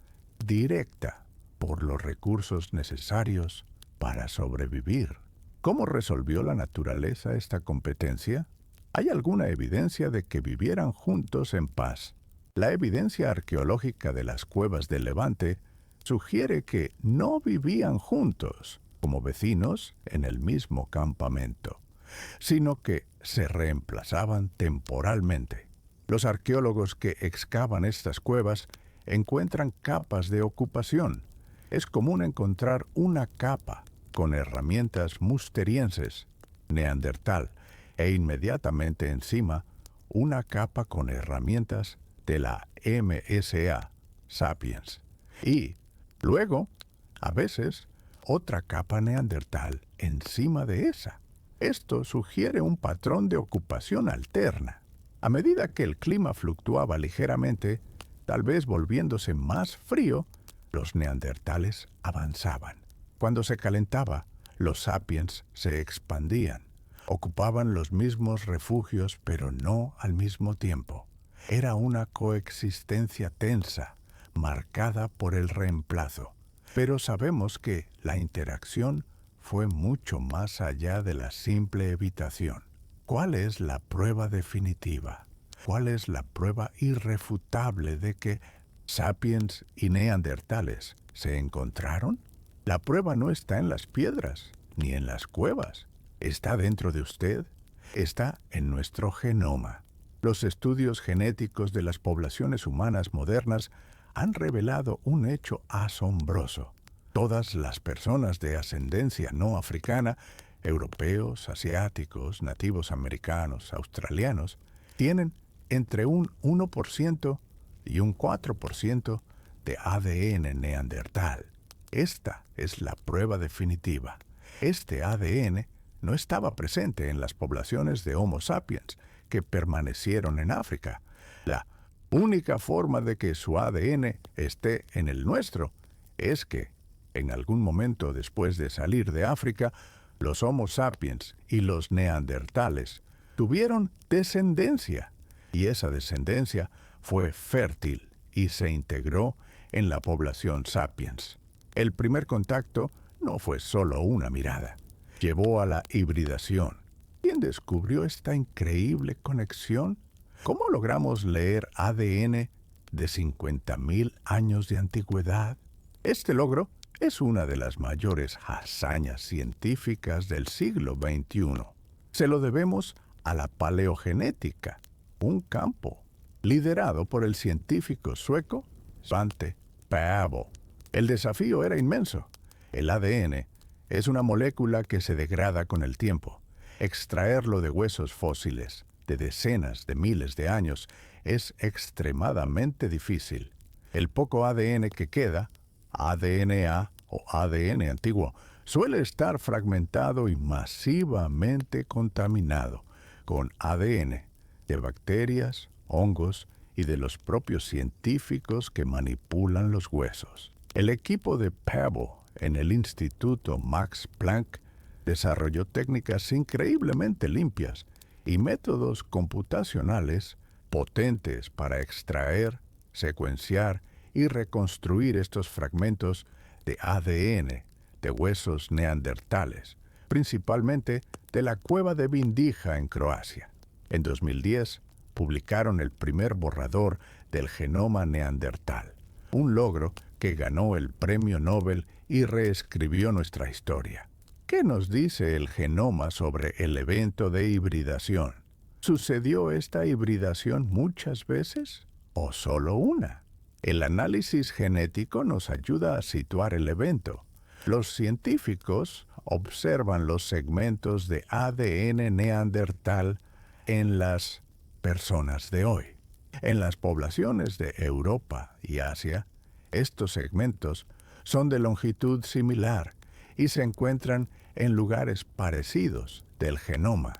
directa por los recursos necesarios para sobrevivir. ¿Cómo resolvió la naturaleza esta competencia? ¿Hay alguna evidencia de que vivieran juntos en paz? La evidencia arqueológica de las cuevas del Levante sugiere que no vivían juntos como vecinos en el mismo campamento, sino que se reemplazaban temporalmente. Los arqueólogos que excavan estas cuevas encuentran capas de ocupación. Es común encontrar una capa con herramientas musterienses, neandertal, e inmediatamente encima una capa con herramientas de la MSA, sapiens. Y luego, a veces, otra capa neandertal encima de esa. Esto sugiere un patrón de ocupación alterna. A medida que el clima fluctuaba ligeramente, tal vez volviéndose más frío, los neandertales avanzaban. Cuando se calentaba, los sapiens se expandían. Ocupaban los mismos refugios, pero no al mismo tiempo. Era una coexistencia tensa, marcada por el reemplazo. Pero sabemos que la interacción fue mucho más allá de la simple evitación. ¿Cuál es la prueba definitiva? ¿Cuál es la prueba irrefutable de que sapiens y neandertales se encontraron? La prueba no está en las piedras, ni en las cuevas. Está dentro de usted, está en nuestro genoma. Los estudios genéticos de las poblaciones humanas modernas han revelado un hecho asombroso. Todas las personas de ascendencia no africana, europeos, asiáticos, nativos americanos, australianos, tienen entre un 1% y un 4% de ADN neandertal. Esta es la prueba definitiva. Este ADN no estaba presente en las poblaciones de Homo sapiens que permanecieron en África. La única forma de que su ADN esté en el nuestro es que, en algún momento después de salir de África, los Homo sapiens y los neandertales tuvieron descendencia, y esa descendencia fue fértil y se integró en la población sapiens. El primer contacto no fue solo una mirada, llevó a la hibridación. ¿Quién descubrió esta increíble conexión? ¿Cómo logramos leer ADN de 50,000 años de antigüedad? Este logro es una de las mayores hazañas científicas del siglo XXI. Se lo debemos a la paleogenética, un campo liderado por el científico sueco Svante Pääbo. El desafío era inmenso. El ADN es una molécula que se degrada con el tiempo. Extraerlo de huesos fósiles de decenas de miles de años es extremadamente difícil. El poco ADN que queda, ADNA o ADN antiguo, suele estar fragmentado y masivamente contaminado con ADN de bacterias, hongos y de los propios científicos que manipulan los huesos. El equipo de Pebble en el Instituto Max Planck desarrolló técnicas increíblemente limpias y métodos computacionales potentes para extraer, secuenciar y reconstruir estos fragmentos de ADN de huesos neandertales, principalmente de la cueva de Vindija en Croacia. En 2010 publicaron el primer borrador del genoma neandertal, un logro que ganó el Premio Nobel y reescribió nuestra historia. ¿Qué nos dice el genoma sobre el evento de hibridación? ¿Sucedió esta hibridación muchas veces o solo una? El análisis genético nos ayuda a situar el evento. Los científicos observan los segmentos de ADN neandertal en las personas de hoy. En las poblaciones de Europa y Asia, estos segmentos son de longitud similar y se encuentran en lugares parecidos del genoma.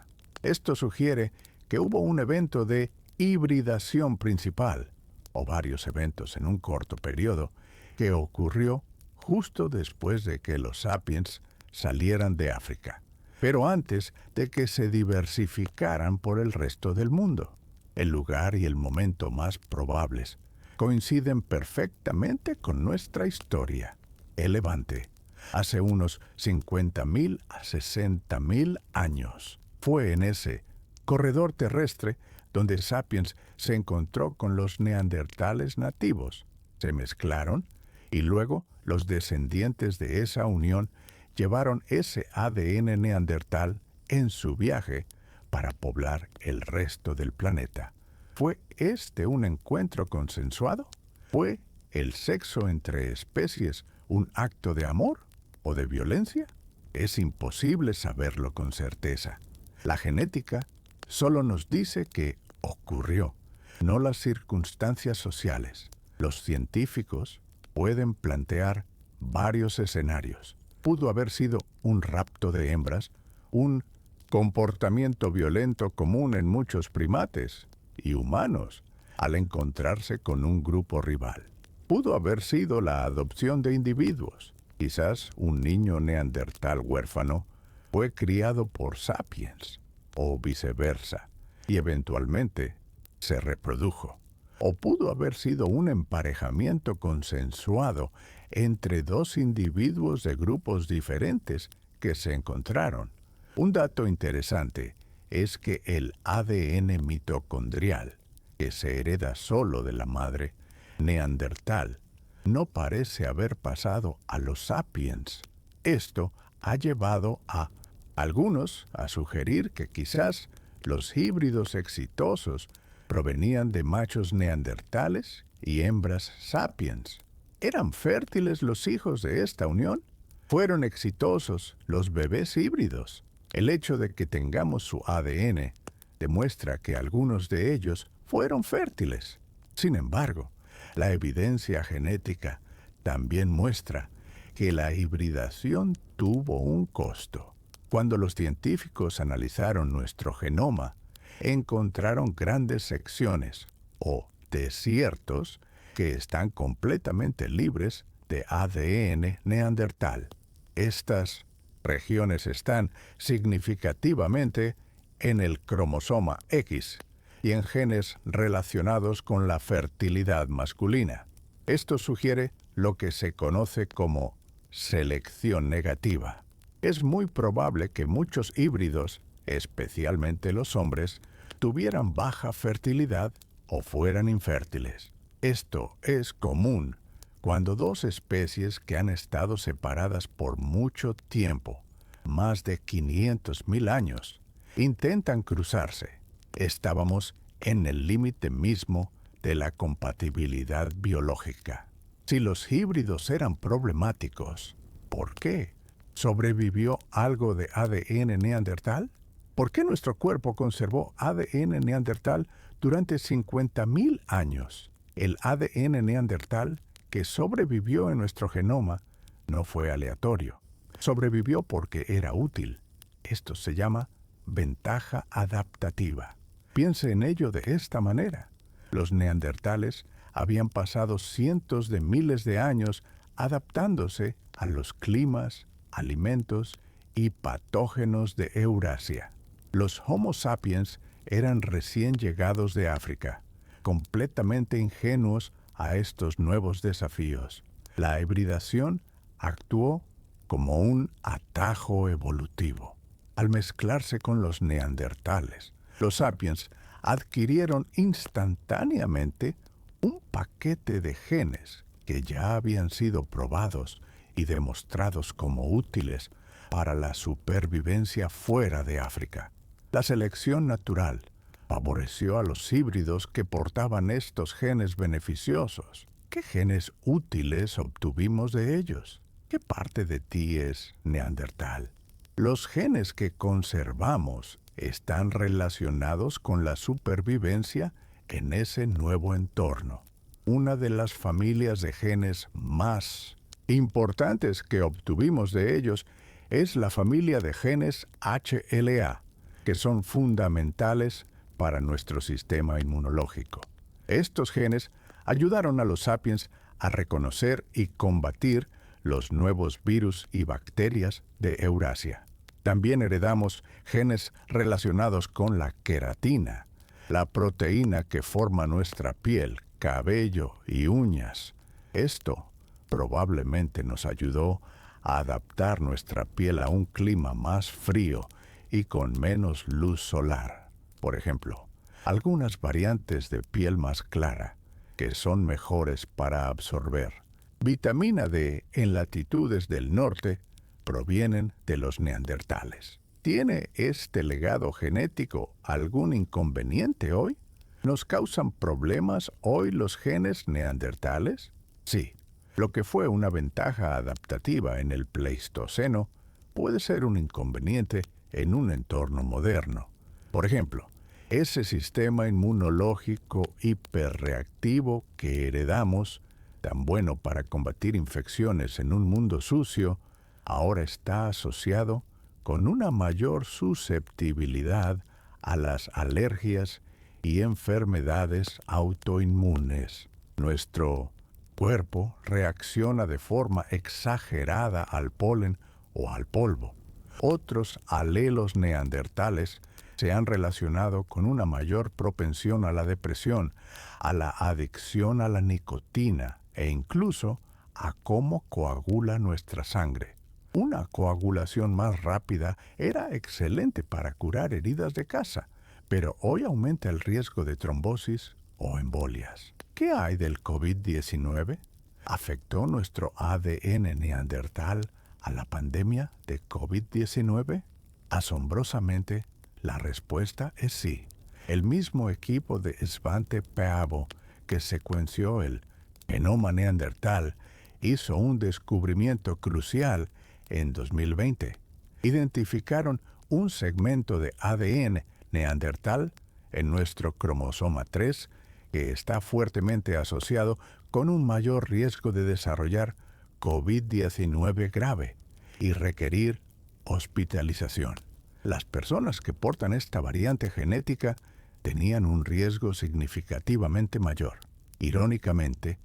Esto sugiere que hubo un evento de hibridación principal, o varios eventos en un corto periodo, que ocurrió justo después de que los sapiens salieran de África, pero antes de que se diversificaran por el resto del mundo. El lugar y el momento más probables coinciden perfectamente con nuestra historia. El Levante, hace unos 50.000 a 60.000 años. Fue en ese corredor terrestre donde Sapiens se encontró con los neandertales nativos. Se mezclaron y luego los descendientes de esa unión llevaron ese ADN neandertal en su viaje para poblar el resto del planeta. ¿Fue este un encuentro consensuado? ¿Fue el sexo entre especies un acto de amor o de violencia? Es imposible saberlo con certeza. La genética solo nos dice que ocurrió, no las circunstancias sociales. Los científicos pueden plantear varios escenarios. Pudo haber sido un rapto de hembras, un comportamiento violento común en muchos primates y humanos al encontrarse con un grupo rival. Pudo haber sido la adopción de individuos. Quizás un niño neandertal huérfano fue criado por sapiens, o viceversa, y eventualmente se reprodujo. O pudo haber sido un emparejamiento consensuado entre dos individuos de grupos diferentes que se encontraron. Un dato interesante es que el ADN mitocondrial, que se hereda solo de la madre neandertal, no parece haber pasado a los sapiens. Esto ha llevado a algunos a sugerir que quizás los híbridos exitosos provenían de machos neandertales y hembras sapiens. ¿Eran fértiles los hijos de esta unión? ¿Fueron exitosos los bebés híbridos? El hecho de que tengamos su ADN demuestra que algunos de ellos fueron fértiles. Sin embargo, la evidencia genética también muestra que la hibridación tuvo un costo. Cuando los científicos analizaron nuestro genoma, encontraron grandes secciones o desiertos que están completamente libres de ADN neandertal. Estas regiones están significativamente en el cromosoma X y en genes relacionados con la fertilidad masculina. Esto sugiere lo que se conoce como selección negativa. Es muy probable que muchos híbridos, especialmente los hombres, tuvieran baja fertilidad o fueran infértiles. Esto es común cuando dos especies que han estado separadas por mucho tiempo, más de 500.000 años, intentan cruzarse. Estábamos en el límite mismo de la compatibilidad biológica. Si los híbridos eran problemáticos, ¿por qué? ¿Sobrevivió algo de ADN neandertal? ¿Por qué nuestro cuerpo conservó ADN neandertal durante 50.000 años? El ADN neandertal que sobrevivió en nuestro genoma no fue aleatorio. Sobrevivió porque era útil. Esto se llama ventaja adaptativa. Piense en ello de esta manera. Los neandertales habían pasado cientos de miles de años adaptándose a los climas, alimentos y patógenos de Eurasia. Los Homo sapiens eran recién llegados de África, completamente ingenuos a estos nuevos desafíos. La hibridación actuó como un atajo evolutivo. Al mezclarse con los neandertales, los sapiens adquirieron instantáneamente un paquete de genes que ya habían sido probados y demostrados como útiles para la supervivencia fuera de África. La selección natural favoreció a los híbridos que portaban estos genes beneficiosos. ¿Qué genes útiles obtuvimos de ellos? ¿Qué parte de ti es neandertal? Los genes que conservamos están relacionados con la supervivencia en ese nuevo entorno. Una de las familias de genes más importantes que obtuvimos de ellos es la familia de genes HLA, que son fundamentales para nuestro sistema inmunológico. Estos genes ayudaron a los sapiens a reconocer y combatir los nuevos virus y bacterias de Eurasia. También heredamos genes relacionados con la queratina, la proteína que forma nuestra piel, cabello y uñas. Esto probablemente nos ayudó a adaptar nuestra piel a un clima más frío y con menos luz solar. Por ejemplo, algunas variantes de piel más clara que son mejores para absorber vitamina D en latitudes del norte provienen de los neandertales. ¿Tiene este legado genético algún inconveniente hoy? ¿Nos causan problemas hoy los genes neandertales? Sí. Lo que fue una ventaja adaptativa en el Pleistoceno puede ser un inconveniente en un entorno moderno. Por ejemplo, ese sistema inmunológico hiperreactivo que heredamos, tan bueno para combatir infecciones en un mundo sucio, ahora está asociado con una mayor susceptibilidad a las alergias y enfermedades autoinmunes. Nuestro cuerpo reacciona de forma exagerada al polen o al polvo. Otros alelos neandertales se han relacionado con una mayor propensión a la depresión, a la adicción a la nicotina e incluso a cómo coagula nuestra sangre. Una coagulación más rápida era excelente para curar heridas de caza, pero hoy aumenta el riesgo de trombosis o embolias. ¿Qué hay del COVID-19? ¿Afectó nuestro ADN neandertal a la pandemia de COVID-19? Asombrosamente, la respuesta es sí. El mismo equipo de Svante Pääbo que secuenció el genoma neandertal hizo un descubrimiento crucial en 2020. Identificaron un segmento de ADN neandertal en nuestro cromosoma 3 que está fuertemente asociado con un mayor riesgo de desarrollar COVID-19 grave y requerir hospitalización. Las personas que portan esta variante genética tenían un riesgo significativamente mayor. Irónicamente,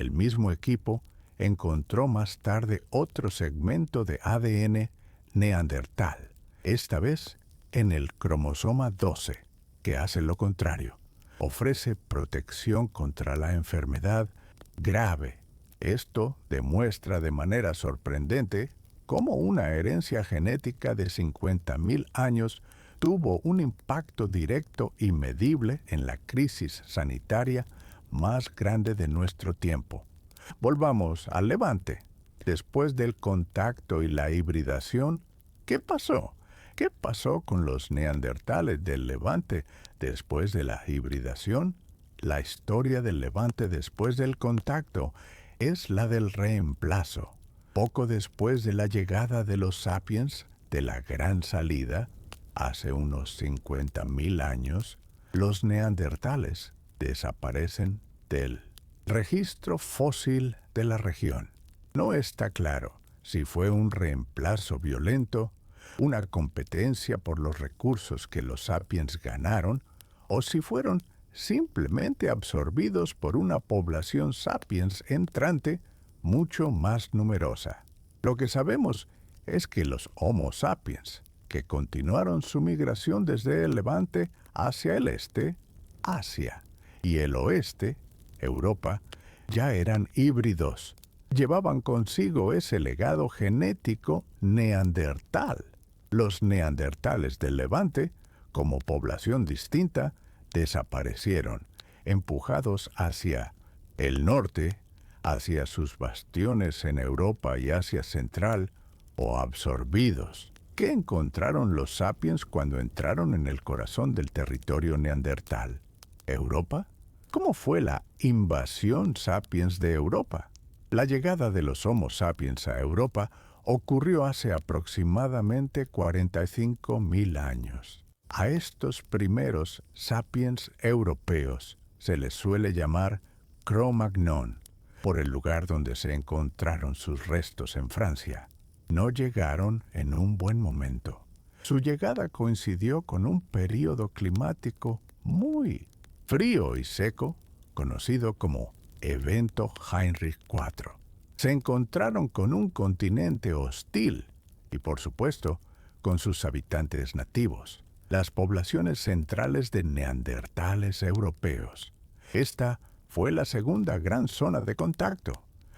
el mismo equipo encontró más tarde otro segmento de ADN neandertal, esta vez en el cromosoma 12, que hace lo contrario. Ofrece protección contra la enfermedad grave. Esto demuestra de manera sorprendente cómo una herencia genética de 50.000 años tuvo un impacto directo y medible en la crisis sanitaria más grande de nuestro tiempo. Volvamos al Levante. Después del contacto y la hibridación, ¿qué pasó? ¿Qué pasó con los neandertales del Levante después de la hibridación? La historia del Levante después del contacto es la del reemplazo. Poco después de la llegada de los sapiens de la Gran Salida, hace unos 50.000 años, los neandertales desaparecen del Registro fósil de la región. No está claro si fue un reemplazo violento, una competencia por los recursos que los sapiens ganaron, o si fueron simplemente absorbidos por una población sapiens entrante mucho más numerosa. Lo que sabemos es que los Homo sapiens, que continuaron su migración desde el levante hacia el este, Asia, y el oeste, Europa, ya eran híbridos. Llevaban consigo ese legado genético neandertal. Los neandertales del levante, como población distinta, desaparecieron, empujados hacia el norte, hacia sus bastiones en Europa y Asia Central, o absorbidos. ¿Qué encontraron los sapiens cuando entraron en el corazón del territorio neandertal? ¿Europa? ¿Cómo fue la invasión sapiens de Europa? La llegada de los Homo sapiens a Europa ocurrió hace aproximadamente 45.000 años. A estos primeros sapiens europeos se les suele llamar Cro-Magnon, por el lugar donde se encontraron sus restos en Francia. No llegaron en un buen momento. Su llegada coincidió con un período climático muy frío y seco, conocido como Evento Heinrich IV. Se encontraron con un continente hostil y, por supuesto, con sus habitantes nativos, las poblaciones centrales de neandertales europeos. Esta fue la segunda gran zona de contacto.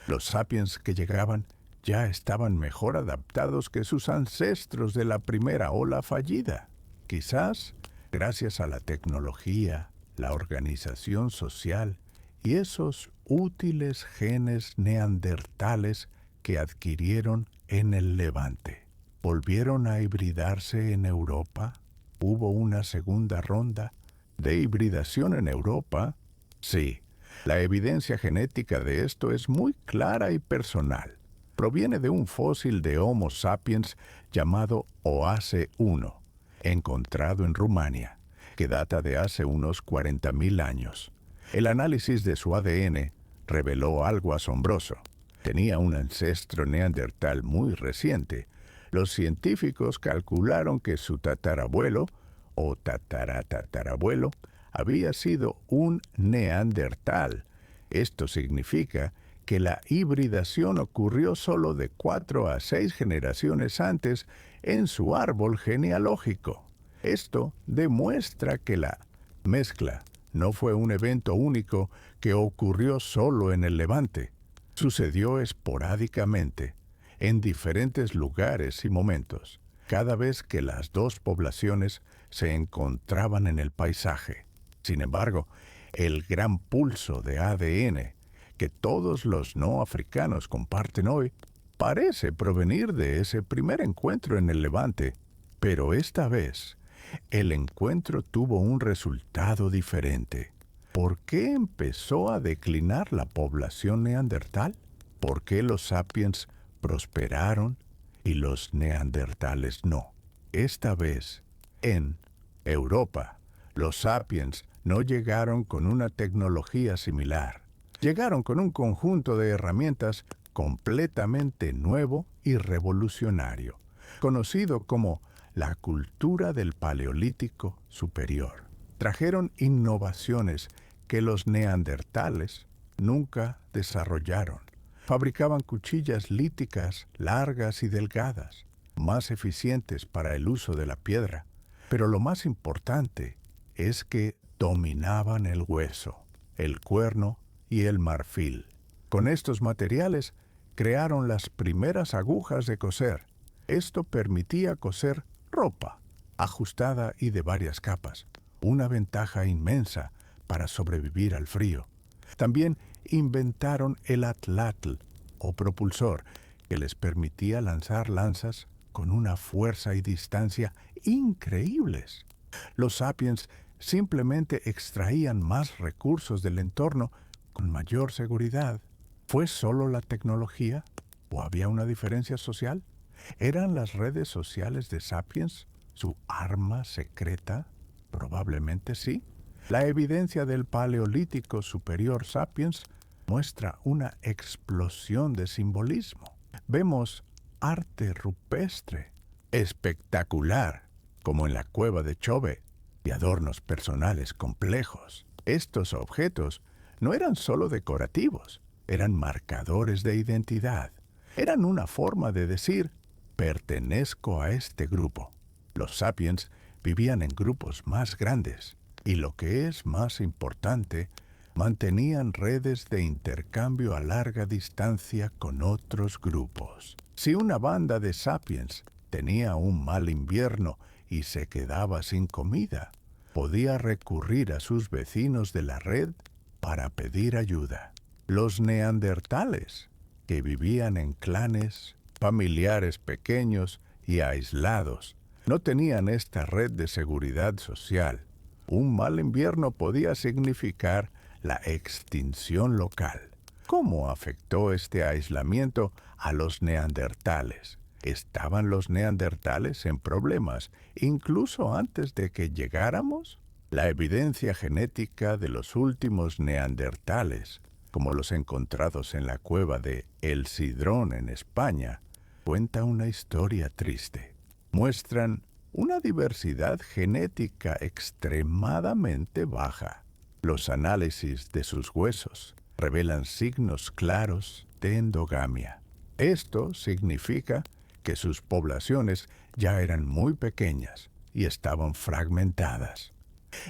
Los sapiens que llegaban ya estaban mejor adaptados que sus ancestros de la primera ola fallida. Quizás gracias a la tecnología, la organización social y esos útiles genes neandertales que adquirieron en el Levante. ¿Volvieron a hibridarse en Europa? ¿Hubo una segunda ronda de hibridación en Europa? Sí, la evidencia genética de esto es muy clara y personal. Proviene de un fósil de Homo sapiens llamado OASE-1, encontrado en Rumania, que data de hace unos 40.000 años. El análisis de su ADN reveló algo asombroso. Tenía un ancestro neandertal muy reciente. Los científicos calcularon que su tatarabuelo, o tataratatarabuelo, había sido un neandertal. Esto significa que la hibridación ocurrió solo de 4 a 6 generaciones antes en su árbol genealógico. Esto demuestra que la mezcla no fue un evento único que ocurrió solo en el Levante. Sucedió esporádicamente, en diferentes lugares y momentos, cada vez que las dos poblaciones se encontraban en el paisaje. Sin embargo, el gran pulso de ADN que todos los no africanos comparten hoy parece provenir de ese primer encuentro en el Levante, pero esta vez el encuentro tuvo un resultado diferente. ¿Por qué empezó a declinar la población neandertal? ¿Por qué los sapiens prosperaron y los neandertales no? Esta vez, en Europa, los sapiens no llegaron con una tecnología similar. Llegaron con un conjunto de herramientas completamente nuevo y revolucionario, conocido como la cultura del Paleolítico Superior. Trajeron innovaciones que los neandertales nunca desarrollaron. Fabricaban cuchillas líticas largas y delgadas, más eficientes para el uso de la piedra. Pero lo más importante es que dominaban el hueso, el cuerno y el marfil. Con estos materiales crearon las primeras agujas de coser. Esto permitía coser ropa, ajustada y de varias capas, una ventaja inmensa para sobrevivir al frío. También inventaron el atlatl, o propulsor, que les permitía lanzar lanzas con una fuerza y distancia increíbles. Los sapiens simplemente extraían más recursos del entorno con mayor seguridad. ¿Fue solo la tecnología? ¿O había una diferencia social? ¿Eran las redes sociales de Sapiens su arma secreta? Probablemente sí. La evidencia del Paleolítico Superior Sapiens muestra una explosión de simbolismo. Vemos arte rupestre, espectacular, como en la cueva de Chauvet, y adornos personales complejos. Estos objetos no eran solo decorativos, eran marcadores de identidad. Eran una forma de decir, pertenezco a este grupo. Los sapiens vivían en grupos más grandes y, lo que es más importante, mantenían redes de intercambio a larga distancia con otros grupos. Si una banda de sapiens tenía un mal invierno y se quedaba sin comida, podía recurrir a sus vecinos de la red para pedir ayuda. Los neandertales, que vivían en clanes familiares pequeños y aislados, no tenían esta red de seguridad social. Un mal invierno podía significar la extinción local. ¿Cómo afectó este aislamiento a los neandertales? ¿Estaban los neandertales en problemas incluso antes de que llegáramos? La evidencia genética de los últimos neandertales, como los encontrados en la cueva de El Cidrón en España, cuenta una historia triste. Muestran una diversidad genética extremadamente baja. Los análisis de sus huesos revelan signos claros de endogamia. Esto significa que sus poblaciones ya eran muy pequeñas y estaban fragmentadas.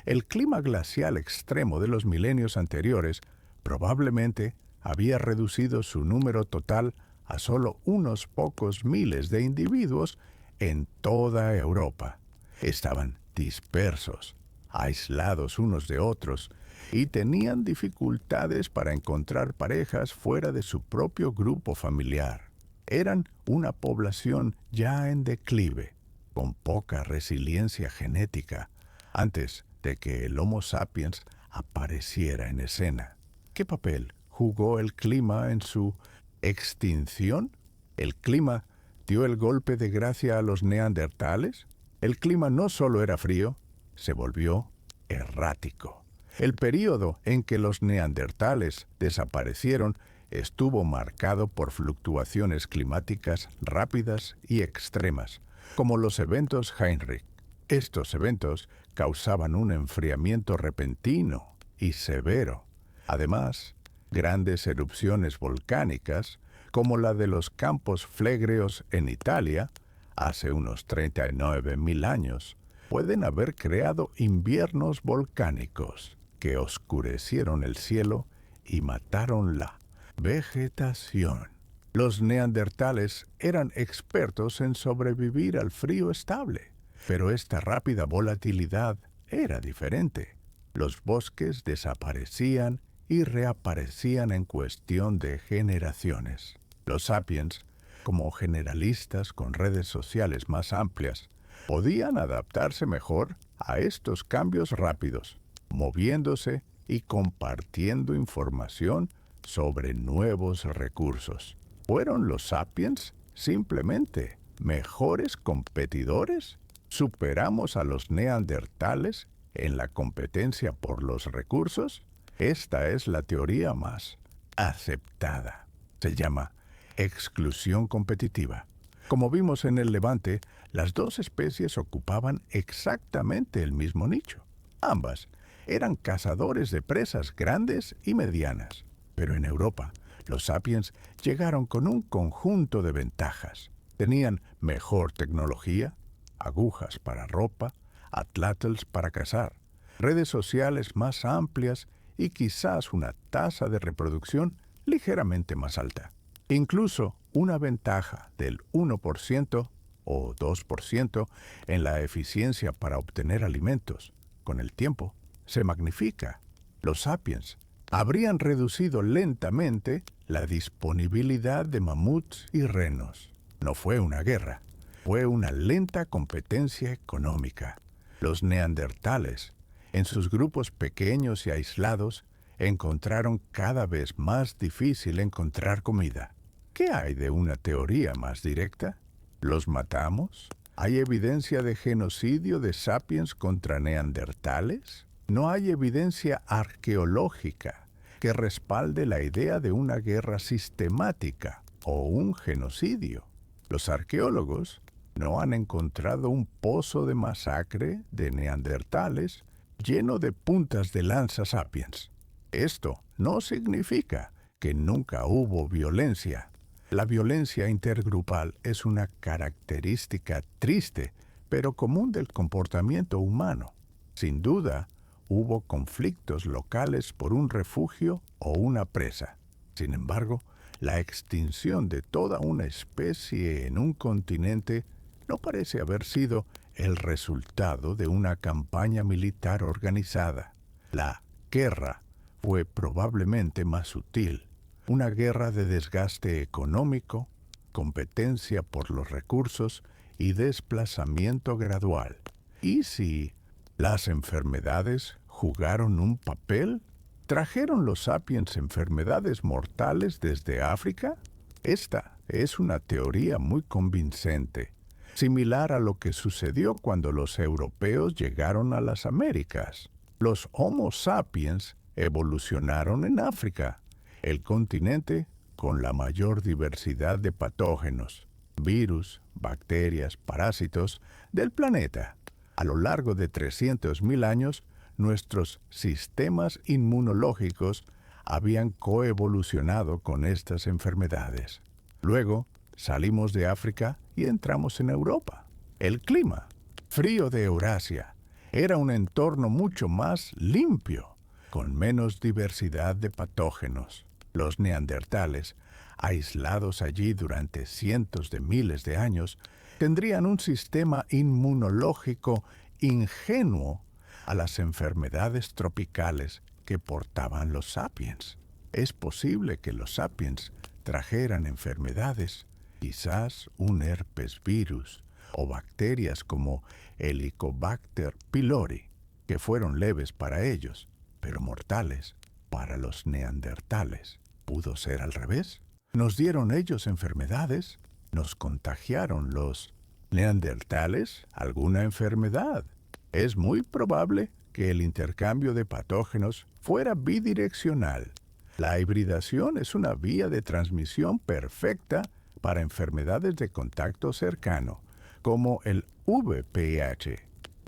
El clima glacial extremo de los milenios anteriores probablemente había reducido su número total a solo unos pocos miles de individuos en toda Europa. Estaban dispersos, aislados unos de otros, y tenían dificultades para encontrar parejas fuera de su propio grupo familiar. Eran una población ya en declive, con poca resiliencia genética, antes de que el Homo sapiens apareciera en escena. ¿Qué papel jugó el clima en su extinción? ¿El clima dio el golpe de gracia a los neandertales? El clima no solo era frío, se volvió errático. El período en que los neandertales desaparecieron estuvo marcado por fluctuaciones climáticas rápidas y extremas, como los eventos Heinrich. Estos eventos causaban un enfriamiento repentino y severo. Además, grandes erupciones volcánicas, como la de los Campos Flegreos en Italia, hace unos 39.000 años, pueden haber creado inviernos volcánicos que oscurecieron el cielo y mataron la vegetación. Los neandertales eran expertos en sobrevivir al frío estable, pero esta rápida volatilidad era diferente. Los bosques desaparecían y reaparecían en cuestión de generaciones. Los sapiens, como generalistas con redes sociales más amplias, podían adaptarse mejor a estos cambios rápidos, moviéndose y compartiendo información sobre nuevos recursos. ¿Fueron los sapiens simplemente mejores competidores? ¿Superamos a los neandertales en la competencia por los recursos? Esta es la teoría más aceptada. Se llama exclusión competitiva. Como vimos en el Levante, las dos especies ocupaban exactamente el mismo nicho. Ambas eran cazadores de presas grandes y medianas. Pero en Europa, los sapiens llegaron con un conjunto de ventajas. Tenían mejor tecnología, agujas para ropa, atlatls para cazar, redes sociales más amplias y quizás una tasa de reproducción ligeramente más alta. Incluso una ventaja del 1% o 2% en la eficiencia para obtener alimentos, con el tiempo, se magnifica. Los sapiens habrían reducido lentamente la disponibilidad de mamuts y renos. No fue una guerra, fue una lenta competencia económica. Los neandertales, en sus grupos pequeños y aislados, encontraron cada vez más difícil encontrar comida. ¿Qué hay de una teoría más directa? ¿Los matamos? ¿Hay evidencia de genocidio de sapiens contra neandertales? No hay evidencia arqueológica que respalde la idea de una guerra sistemática o un genocidio. Los arqueólogos no han encontrado un pozo de masacre de neandertales lleno de puntas de lanza sapiens. Esto no significa que nunca hubo violencia. La violencia intergrupal es una característica triste, pero común del comportamiento humano. Sin duda, hubo conflictos locales por un refugio o una presa. Sin embargo, la extinción de toda una especie en un continente no parece haber sido el resultado de una campaña militar organizada. La guerra fue probablemente más sutil, una guerra de desgaste económico, competencia por los recursos y desplazamiento gradual. ¿Y si las enfermedades jugaron un papel? ¿Trajeron los sapiens enfermedades mortales desde África? Esta es una teoría muy convincente, similar a lo que sucedió cuando los europeos llegaron a las Américas. Los Homo sapiens evolucionaron en África, el continente con la mayor diversidad de patógenos, virus, bacterias, parásitos del planeta. A lo largo de 300.000 años, nuestros sistemas inmunológicos habían coevolucionado con estas enfermedades. Luego, salimos de África y entramos en Europa. El clima, frío de Eurasia, era un entorno mucho más limpio, con menos diversidad de patógenos. Los neandertales, aislados allí durante cientos de miles de años, tendrían un sistema inmunológico ingenuo a las enfermedades tropicales que portaban los sapiens. Es posible que los sapiens trajeran enfermedades, quizás un herpes virus o bacterias como Helicobacter pylori, que fueron leves para ellos, pero mortales para los neandertales. ¿Pudo ser al revés? ¿Nos dieron ellos enfermedades? ¿Nos contagiaron los neandertales alguna enfermedad? Es muy probable que el intercambio de patógenos fuera bidireccional. La hibridación es una vía de transmisión perfecta para enfermedades de contacto cercano, como el VPH,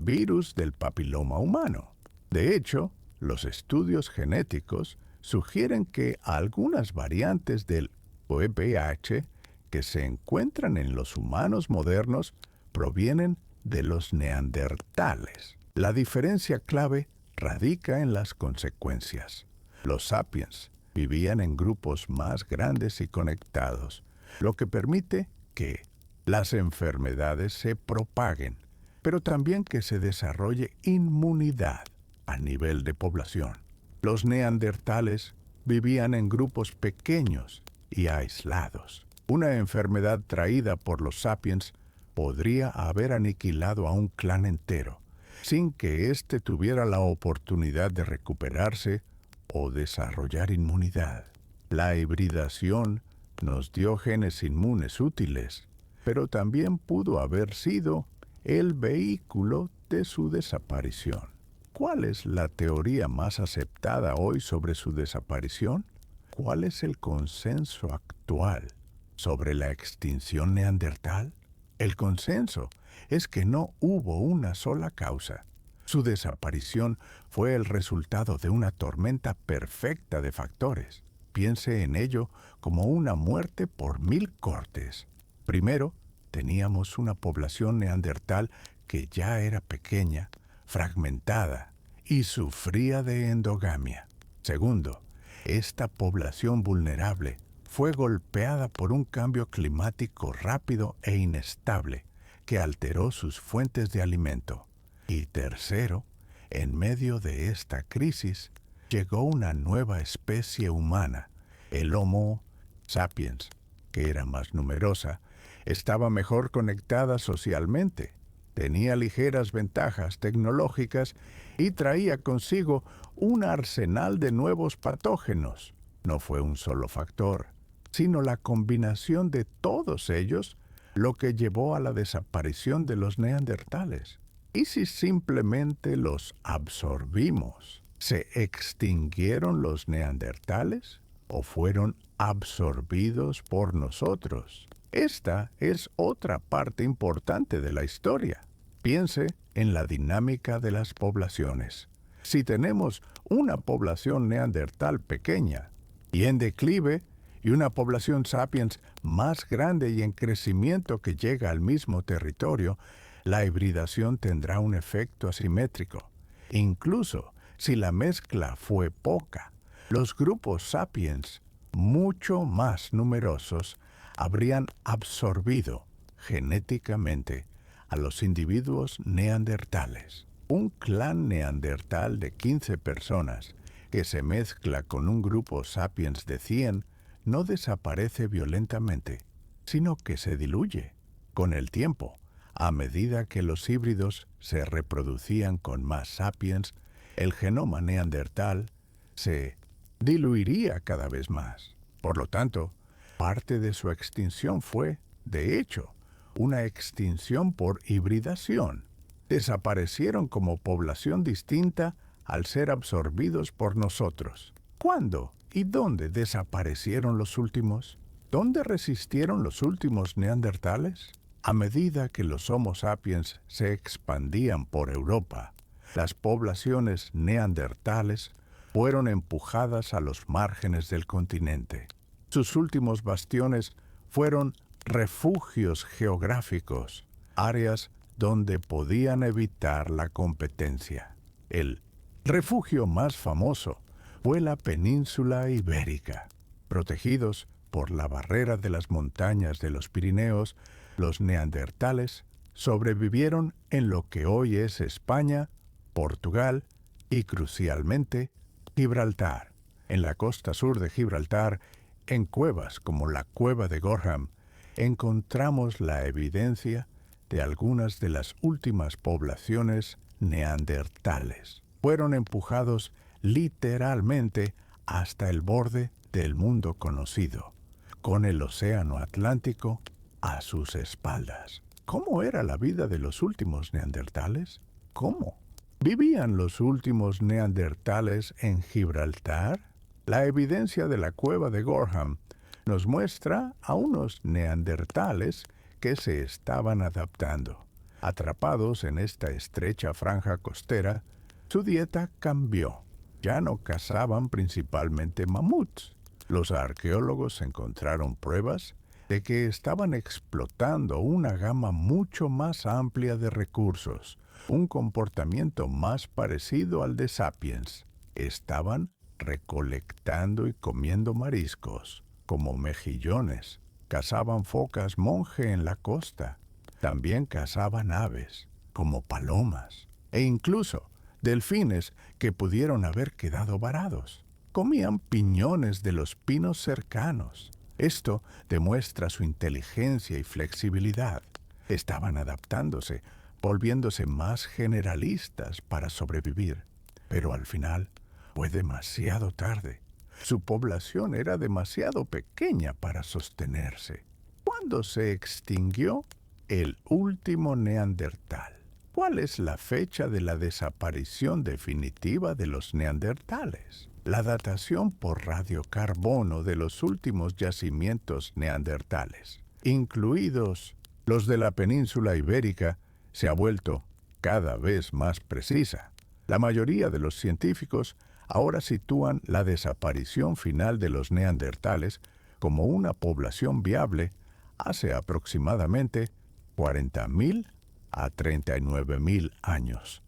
virus del papiloma humano. De hecho, los estudios genéticos sugieren que algunas variantes del VPH que se encuentran en los humanos modernos provienen de los neandertales. La diferencia clave radica en las consecuencias. Los sapiens vivían en grupos más grandes y conectados, lo que permite que las enfermedades se propaguen, pero también que se desarrolle inmunidad a nivel de población. Los neandertales vivían en grupos pequeños y aislados. Una enfermedad traída por los sapiens podría haber aniquilado a un clan entero, sin que éste tuviera la oportunidad de recuperarse o desarrollar inmunidad. La hibridación nos dio genes inmunes útiles, pero también pudo haber sido el vehículo de su desaparición. ¿Cuál es la teoría más aceptada hoy sobre su desaparición? ¿Cuál es el consenso actual sobre la extinción neandertal? El consenso es que no hubo una sola causa. Su desaparición fue el resultado de una tormenta perfecta de factores. Piense en ello como una muerte por 1000 cortes. Primero, teníamos una población neandertal que ya era pequeña, fragmentada y sufría de endogamia. Segundo, esta población vulnerable fue golpeada por un cambio climático rápido e inestable que alteró sus fuentes de alimento. Y tercero, en medio de esta crisis, llegó una nueva especie humana, el Homo sapiens, que era más numerosa, estaba mejor conectada socialmente, tenía ligeras ventajas tecnológicas y traía consigo un arsenal de nuevos patógenos. No fue un solo factor, sino la combinación de todos ellos lo que llevó a la desaparición de los neandertales. ¿Y si simplemente los absorbimos? ¿Se extinguieron los neandertales o fueron absorbidos por nosotros? Esta es otra parte importante de la historia. Piense en la dinámica de las poblaciones. Si tenemos una población neandertal pequeña y en declive y una población sapiens más grande y en crecimiento que llega al mismo territorio, la hibridación tendrá un efecto asimétrico. Incluso si la mezcla fue poca, los grupos sapiens, mucho más numerosos, habrían absorbido genéticamente a los individuos neandertales. Un clan neandertal de 15 personas que se mezcla con un grupo sapiens de 100 no desaparece violentamente, sino que se diluye. Con el tiempo, a medida que los híbridos se reproducían con más sapiens, el genoma neandertal se diluiría cada vez más. Por lo tanto, parte de su extinción fue, de hecho, una extinción por hibridación. Desaparecieron como población distinta al ser absorbidos por nosotros. ¿Cuándo y dónde desaparecieron los últimos? ¿Dónde resistieron los últimos neandertales? A medida que los Homo sapiens se expandían por Europa, las poblaciones neandertales fueron empujadas a los márgenes del continente. Sus últimos bastiones fueron refugios geográficos, áreas donde podían evitar la competencia. El refugio más famoso fue la península ibérica. Protegidos por la barrera de las montañas de los Pirineos, los neandertales sobrevivieron en lo que hoy es España, Portugal y, crucialmente, Gibraltar. En la costa sur de Gibraltar, en cuevas como la cueva de Gorham, encontramos la evidencia de algunas de las últimas poblaciones neandertales. Fueron empujados literalmente hasta el borde del mundo conocido, con el océano Atlántico a sus espaldas. ¿Cómo era la vida de los últimos neandertales? ¿Cómo? ¿Vivían los últimos neandertales en Gibraltar? La evidencia de la cueva de Gorham nos muestra a unos neandertales que se estaban adaptando. Atrapados en esta estrecha franja costera, su dieta cambió. Ya no cazaban principalmente mamuts. Los arqueólogos encontraron pruebas de que estaban explotando una gama mucho más amplia de recursos, un comportamiento más parecido al de sapiens. Estaban recolectando y comiendo mariscos, como mejillones. Cazaban focas monje en la costa. También cazaban aves, como palomas, e incluso delfines que pudieron haber quedado varados. Comían piñones de los pinos cercanos. Esto demuestra su inteligencia y flexibilidad. Estaban adaptándose, volviéndose más generalistas para sobrevivir. Pero al final fue demasiado tarde. Su población era demasiado pequeña para sostenerse. ¿Cuándo se extinguió el último neandertal? ¿Cuál es la fecha de la desaparición definitiva de los neandertales? La datación por radiocarbono de los últimos yacimientos neandertales, incluidos los de la península ibérica, se ha vuelto cada vez más precisa. La mayoría de los científicos ahora sitúan la desaparición final de los neandertales como una población viable hace aproximadamente 40.000 a 39.000 años.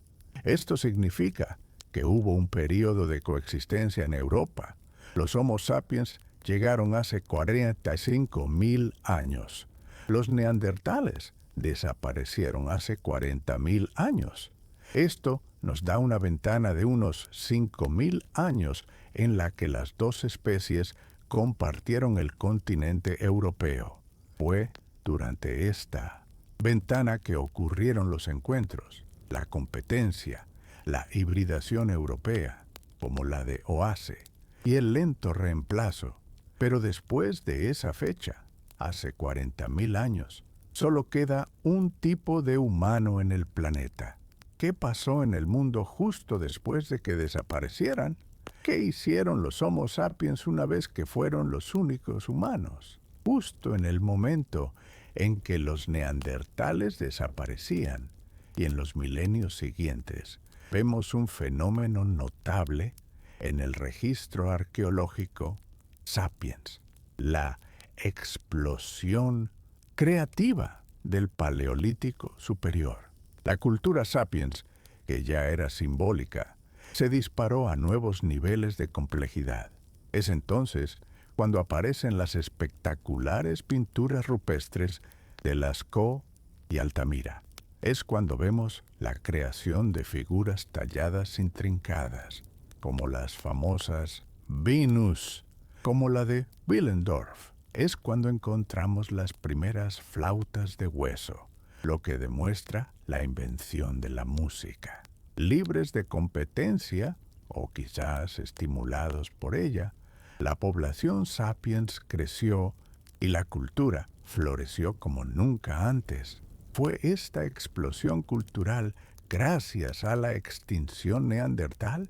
Esto significa que hubo un periodo de coexistencia en Europa. Los Homo sapiens llegaron hace 45.000 años. Los neandertales desaparecieron hace 40.000 años. Esto nos da una ventana de unos 5.000 años en la que las dos especies compartieron el continente europeo. Fue durante esta ventana que ocurrieron los encuentros, la competencia, la hibridación europea, como la de Oase, y el lento reemplazo. Pero después de esa fecha, hace 40.000 años, solo queda un tipo de humano en el planeta. ¿Qué pasó en el mundo justo después de que desaparecieran? ¿Qué hicieron los Homo sapiens una vez que fueron los únicos humanos? Justo en el momento en que los neandertales desaparecían y en los milenios siguientes, vemos un fenómeno notable en el registro arqueológico Sapiens, la explosión creativa del Paleolítico superior. La cultura Sapiens, que ya era simbólica, se disparó a nuevos niveles de complejidad. Es entonces cuando aparecen las espectaculares pinturas rupestres de Lascaux y Altamira. Es cuando vemos la creación de figuras talladas intrincadas, como las famosas Venus, como la de Willendorf. Es cuando encontramos las primeras flautas de hueso, lo que demuestra la invención de la música. Libres de competencia, o quizás estimulados por ella, la población sapiens creció y la cultura floreció como nunca antes. ¿Fue esta explosión cultural gracias a la extinción neandertal?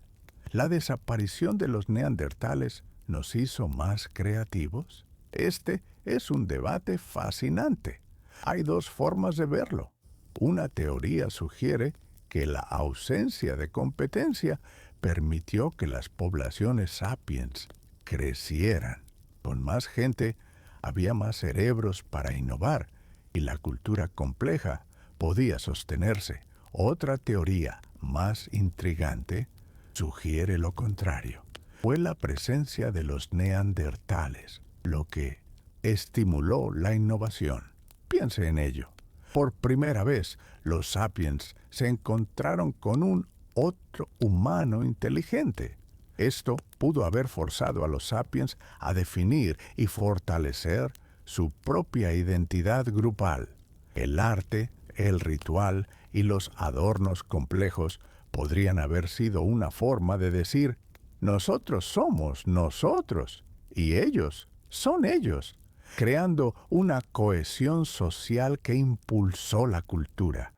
¿La desaparición de los neandertales nos hizo más creativos? Este es un debate fascinante. Hay dos formas de verlo. Una teoría sugiere que la ausencia de competencia permitió que las poblaciones sapiens crecieran. Con más gente, había más cerebros para innovar y la cultura compleja podía sostenerse. Otra teoría más intrigante sugiere lo contrario. Fue la presencia de los neandertales lo que estimuló la innovación. Piense en ello. Por primera vez, los sapiens se encontraron con un otro humano inteligente. Esto pudo haber forzado a los sapiens a definir y fortalecer su propia identidad grupal. El arte, el ritual y los adornos complejos podrían haber sido una forma de decir, nosotros somos nosotros y ellos son ellos, creando una cohesión social que impulsó la cultura.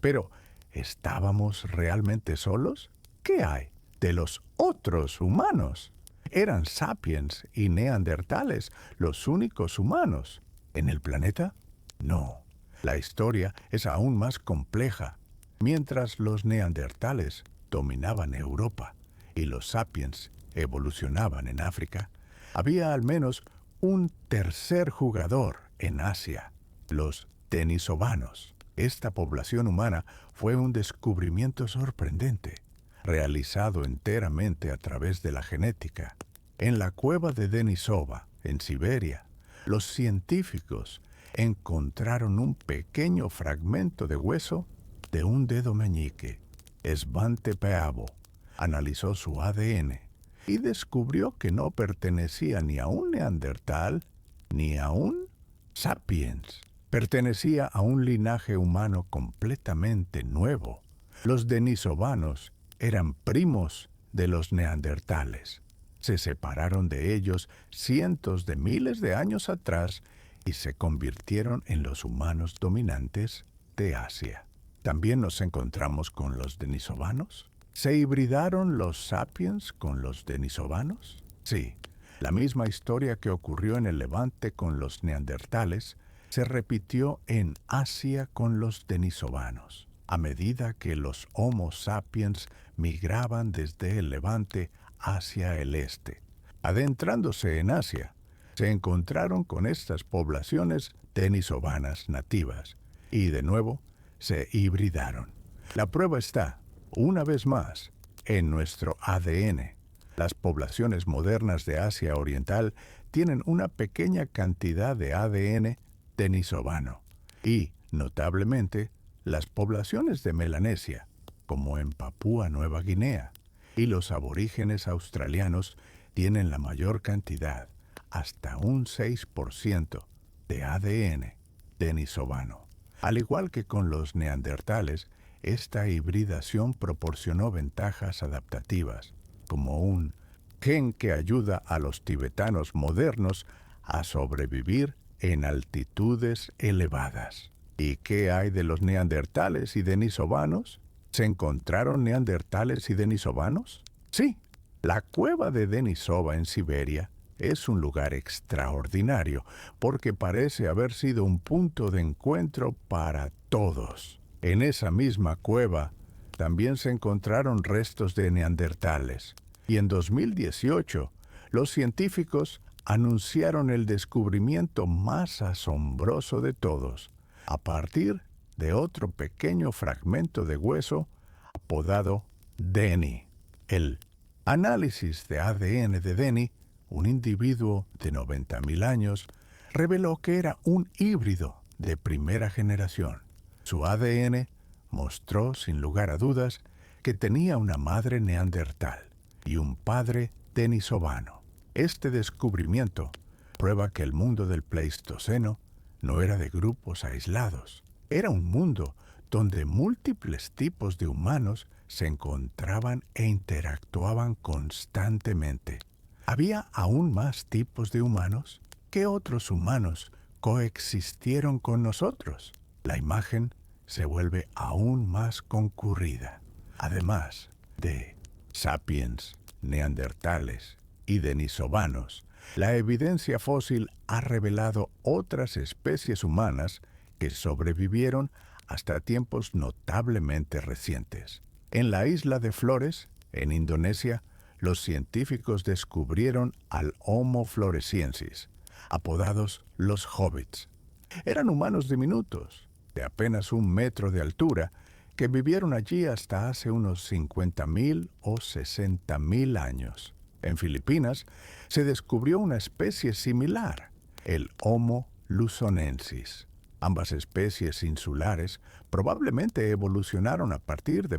Pero, ¿estábamos realmente solos? ¿Qué hay de los otros humanos? ¿Eran sapiens y neandertales los únicos humanos en el planeta? No. La historia es aún más compleja. Mientras los neandertales dominaban Europa y los sapiens evolucionaban en África, había al menos un tercer jugador en Asia, los denisovanos. Esta población humana fue un descubrimiento sorprendente, realizado enteramente a través de la genética. En la cueva de Denisova, en Siberia, los científicos encontraron un pequeño fragmento de hueso de un dedo meñique. Svante Pääbo analizó su ADN y descubrió que no pertenecía ni a un neandertal ni a un sapiens. Pertenecía a un linaje humano completamente nuevo. Los denisovanos eran primos de los neandertales. Se separaron de ellos cientos de miles de años atrás y se convirtieron en los humanos dominantes de Asia. También nos encontramos con los denisovanos. ¿Se hibridaron los sapiens con los denisovanos? Sí, la misma historia que ocurrió en el Levante con los neandertales se repitió en Asia con los denisovanos. A medida que los Homo sapiens migraban desde el Levante hacia el este, adentrándose en Asia, se encontraron con estas poblaciones denisovanas nativas y de nuevo se hibridaron. La prueba está, una vez más, en nuestro ADN. Las poblaciones modernas de Asia Oriental tienen una pequeña cantidad de ADN denisovano y, notablemente, las poblaciones de Melanesia, como en Papúa Nueva Guinea, y los aborígenes australianos tienen la mayor cantidad, hasta un 6% de ADN denisovano. Al igual que con los neandertales, esta hibridación proporcionó ventajas adaptativas, como un gen que ayuda a los tibetanos modernos a sobrevivir en altitudes elevadas. ¿Y qué hay de los neandertales y denisovanos? ¿Se encontraron neandertales y denisovanos? Sí, la cueva de Denisova en Siberia es un lugar extraordinario porque parece haber sido un punto de encuentro para todos. En esa misma cueva también se encontraron restos de neandertales y en 2018 los científicos anunciaron el descubrimiento más asombroso de todos, a partir de otro pequeño fragmento de hueso apodado Denny. El análisis de ADN de Denny, un individuo de 90.000 años, reveló que era un híbrido de primera generación. Su ADN mostró, sin lugar a dudas, que tenía una madre neandertal y un padre denisovano. Este descubrimiento prueba que el mundo del Pleistoceno no era de grupos aislados. Era un mundo donde múltiples tipos de humanos se encontraban e interactuaban constantemente. Había aún más tipos de humanos. ¿Qué otros humanos coexistieron con nosotros? La imagen se vuelve aún más concurrida. Además de sapiens, neandertales y denisovanos, la evidencia fósil ha revelado otras especies humanas que sobrevivieron hasta tiempos notablemente recientes. En la isla de Flores, en Indonesia, los científicos descubrieron al Homo floresiensis, apodados los hobbits. Eran humanos diminutos, de apenas 1 metro de altura, que vivieron allí hasta hace unos 50.000 o 60.000 años. En Filipinas se descubrió una especie similar, el Homo luzonensis. Ambas especies insulares probablemente evolucionaron a partir de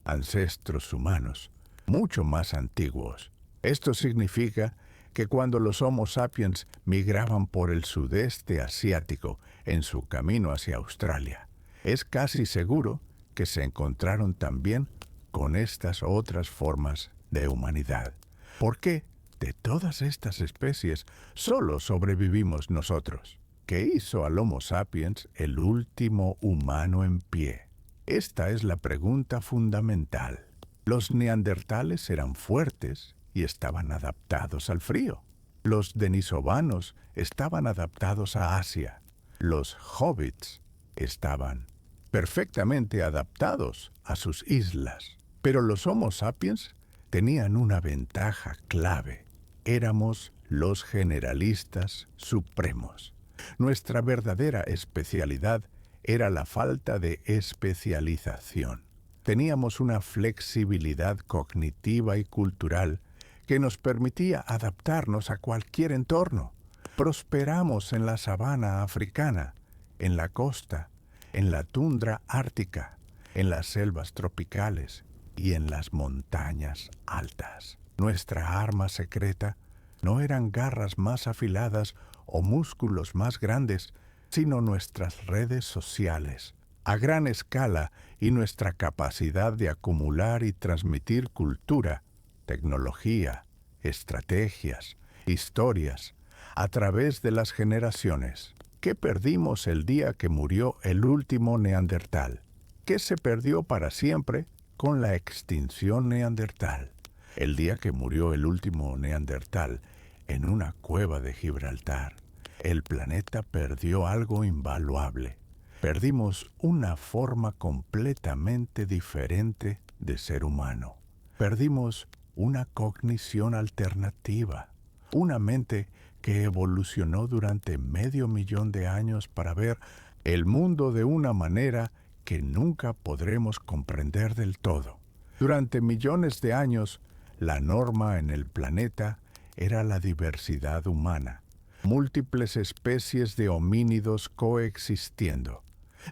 ancestros humanos, mucho más antiguos. Esto significa que cuando los Homo sapiens migraban por el sudeste asiático en su camino hacia Australia, es casi seguro que se encontraron también con estas otras formas de humanidad. ¿Por qué de todas estas especies solo sobrevivimos nosotros? ¿Qué hizo al Homo sapiens el último humano en pie? Esta es la pregunta fundamental. Los neandertales eran fuertes y estaban adaptados al frío. Los denisovanos estaban adaptados a Asia. Los hobbits estaban perfectamente adaptados a sus islas. Pero los Homo sapiens tenían una ventaja clave. Éramos los generalistas supremos. Nuestra verdadera especialidad era la falta de especialización. Teníamos una flexibilidad cognitiva y cultural que nos permitía adaptarnos a cualquier entorno. Prosperamos en la sabana africana, en la costa, en la tundra ártica, en las selvas tropicales y en las montañas altas. Nuestra arma secreta no eran garras más afiladas o músculos más grandes, sino nuestras redes sociales, a gran escala, y nuestra capacidad de acumular y transmitir cultura, tecnología, estrategias, historias, a través de las generaciones. ¿Qué perdimos el día que murió el último neandertal? ¿Qué se perdió para siempre con la extinción neandertal? El día que murió el último neandertal en una cueva de Gibraltar, el planeta perdió algo invaluable. Perdimos una forma completamente diferente de ser humano. Perdimos una cognición alternativa, una mente que evolucionó durante 500.000 de años para ver el mundo de una manera que nunca podremos comprender del todo. Durante millones de años, la norma en el planeta era la diversidad humana, múltiples especies de homínidos coexistiendo.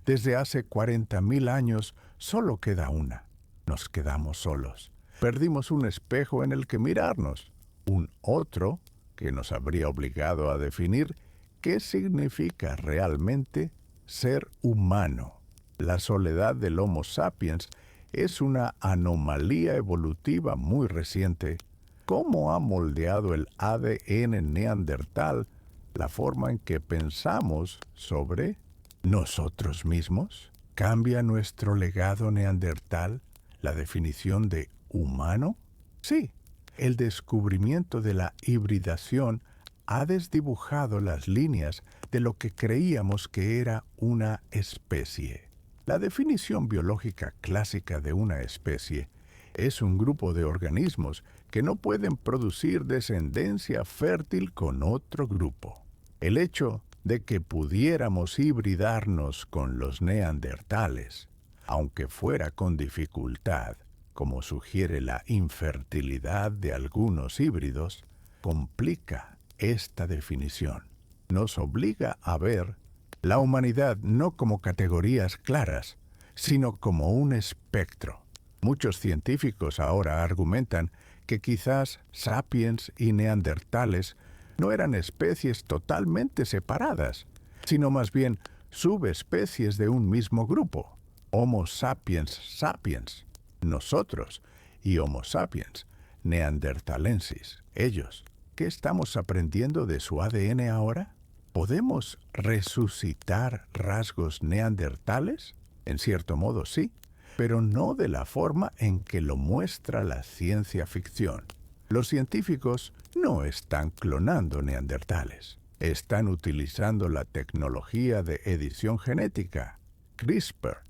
Desde hace 40.000 años solo queda una. Nos quedamos solos. Perdimos un espejo en el que mirarnos, un otro que nos habría obligado a definir qué significa realmente ser humano. La soledad del Homo sapiens es una anomalía evolutiva muy reciente. ¿Cómo ha moldeado el ADN neandertal la forma en que pensamos sobre nosotros mismos? ¿Cambia nuestro legado neandertal la definición de humano? Sí, el descubrimiento de la hibridación ha desdibujado las líneas de lo que creíamos que era una especie. La definición biológica clásica de una especie es un grupo de organismos que no pueden producir descendencia fértil con otro grupo. El hecho de que pudiéramos hibridarnos con los neandertales, aunque fuera con dificultad, como sugiere la infertilidad de algunos híbridos, complica esta definición. Nos obliga a ver la humanidad no como categorías claras, sino como un espectro. Muchos científicos ahora argumentan que quizás sapiens y neandertales no eran especies totalmente separadas, sino más bien subespecies de un mismo grupo, Homo sapiens sapiens, nosotros, y Homo sapiens neanderthalensis, ellos. ¿Qué estamos aprendiendo de su ADN ahora? ¿Podemos resucitar rasgos neandertales? En cierto modo sí, pero no de la forma en que lo muestra la ciencia ficción. Los científicos no están clonando neandertales. Están utilizando la tecnología de edición genética, CRISPR,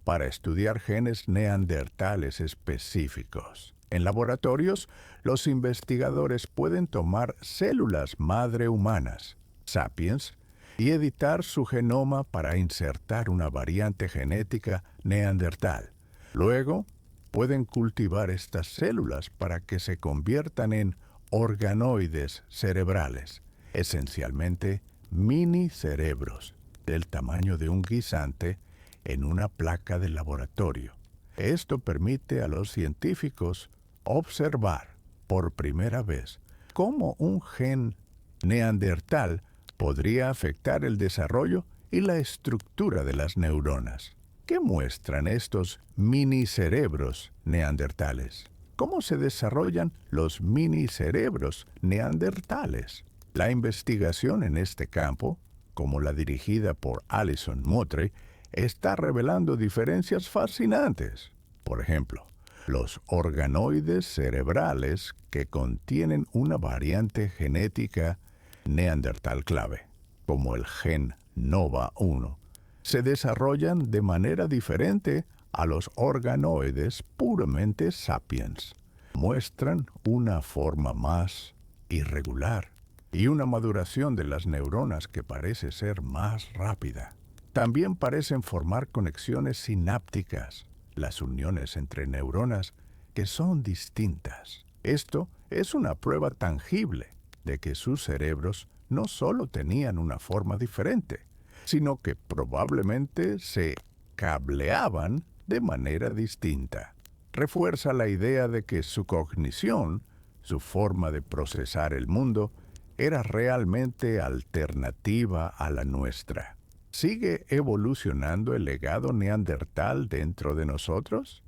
para estudiar genes neandertales específicos. En laboratorios, los investigadores pueden tomar células madre humanas, sapiens, y editar su genoma para insertar una variante genética neandertal. Luego, pueden cultivar estas células para que se conviertan en organoides cerebrales, esencialmente mini cerebros, del tamaño de un guisante, en una placa de laboratorio. Esto permite a los científicos observar por primera vez cómo un gen neandertal podría afectar el desarrollo y la estructura de las neuronas. ¿Qué muestran estos mini cerebros neandertales? ¿Cómo se desarrollan los mini cerebros neandertales? La investigación en este campo, como la dirigida por Alison Mottray, está revelando diferencias fascinantes. Por ejemplo, los organoides cerebrales que contienen una variante genética neandertal clave, como el gen NOVA1, se desarrollan de manera diferente a los organoides puramente sapiens. Muestran una forma más irregular y una maduración de las neuronas que parece ser más rápida. También parecen formar conexiones sinápticas, las uniones entre neuronas, que son distintas. Esto es una prueba tangible de que sus cerebros no solo tenían una forma diferente, sino que probablemente se cableaban de manera distinta. Refuerza la idea de que su cognición, su forma de procesar el mundo, era realmente alternativa a la nuestra. ¿Sigue evolucionando el legado neandertal dentro de nosotros?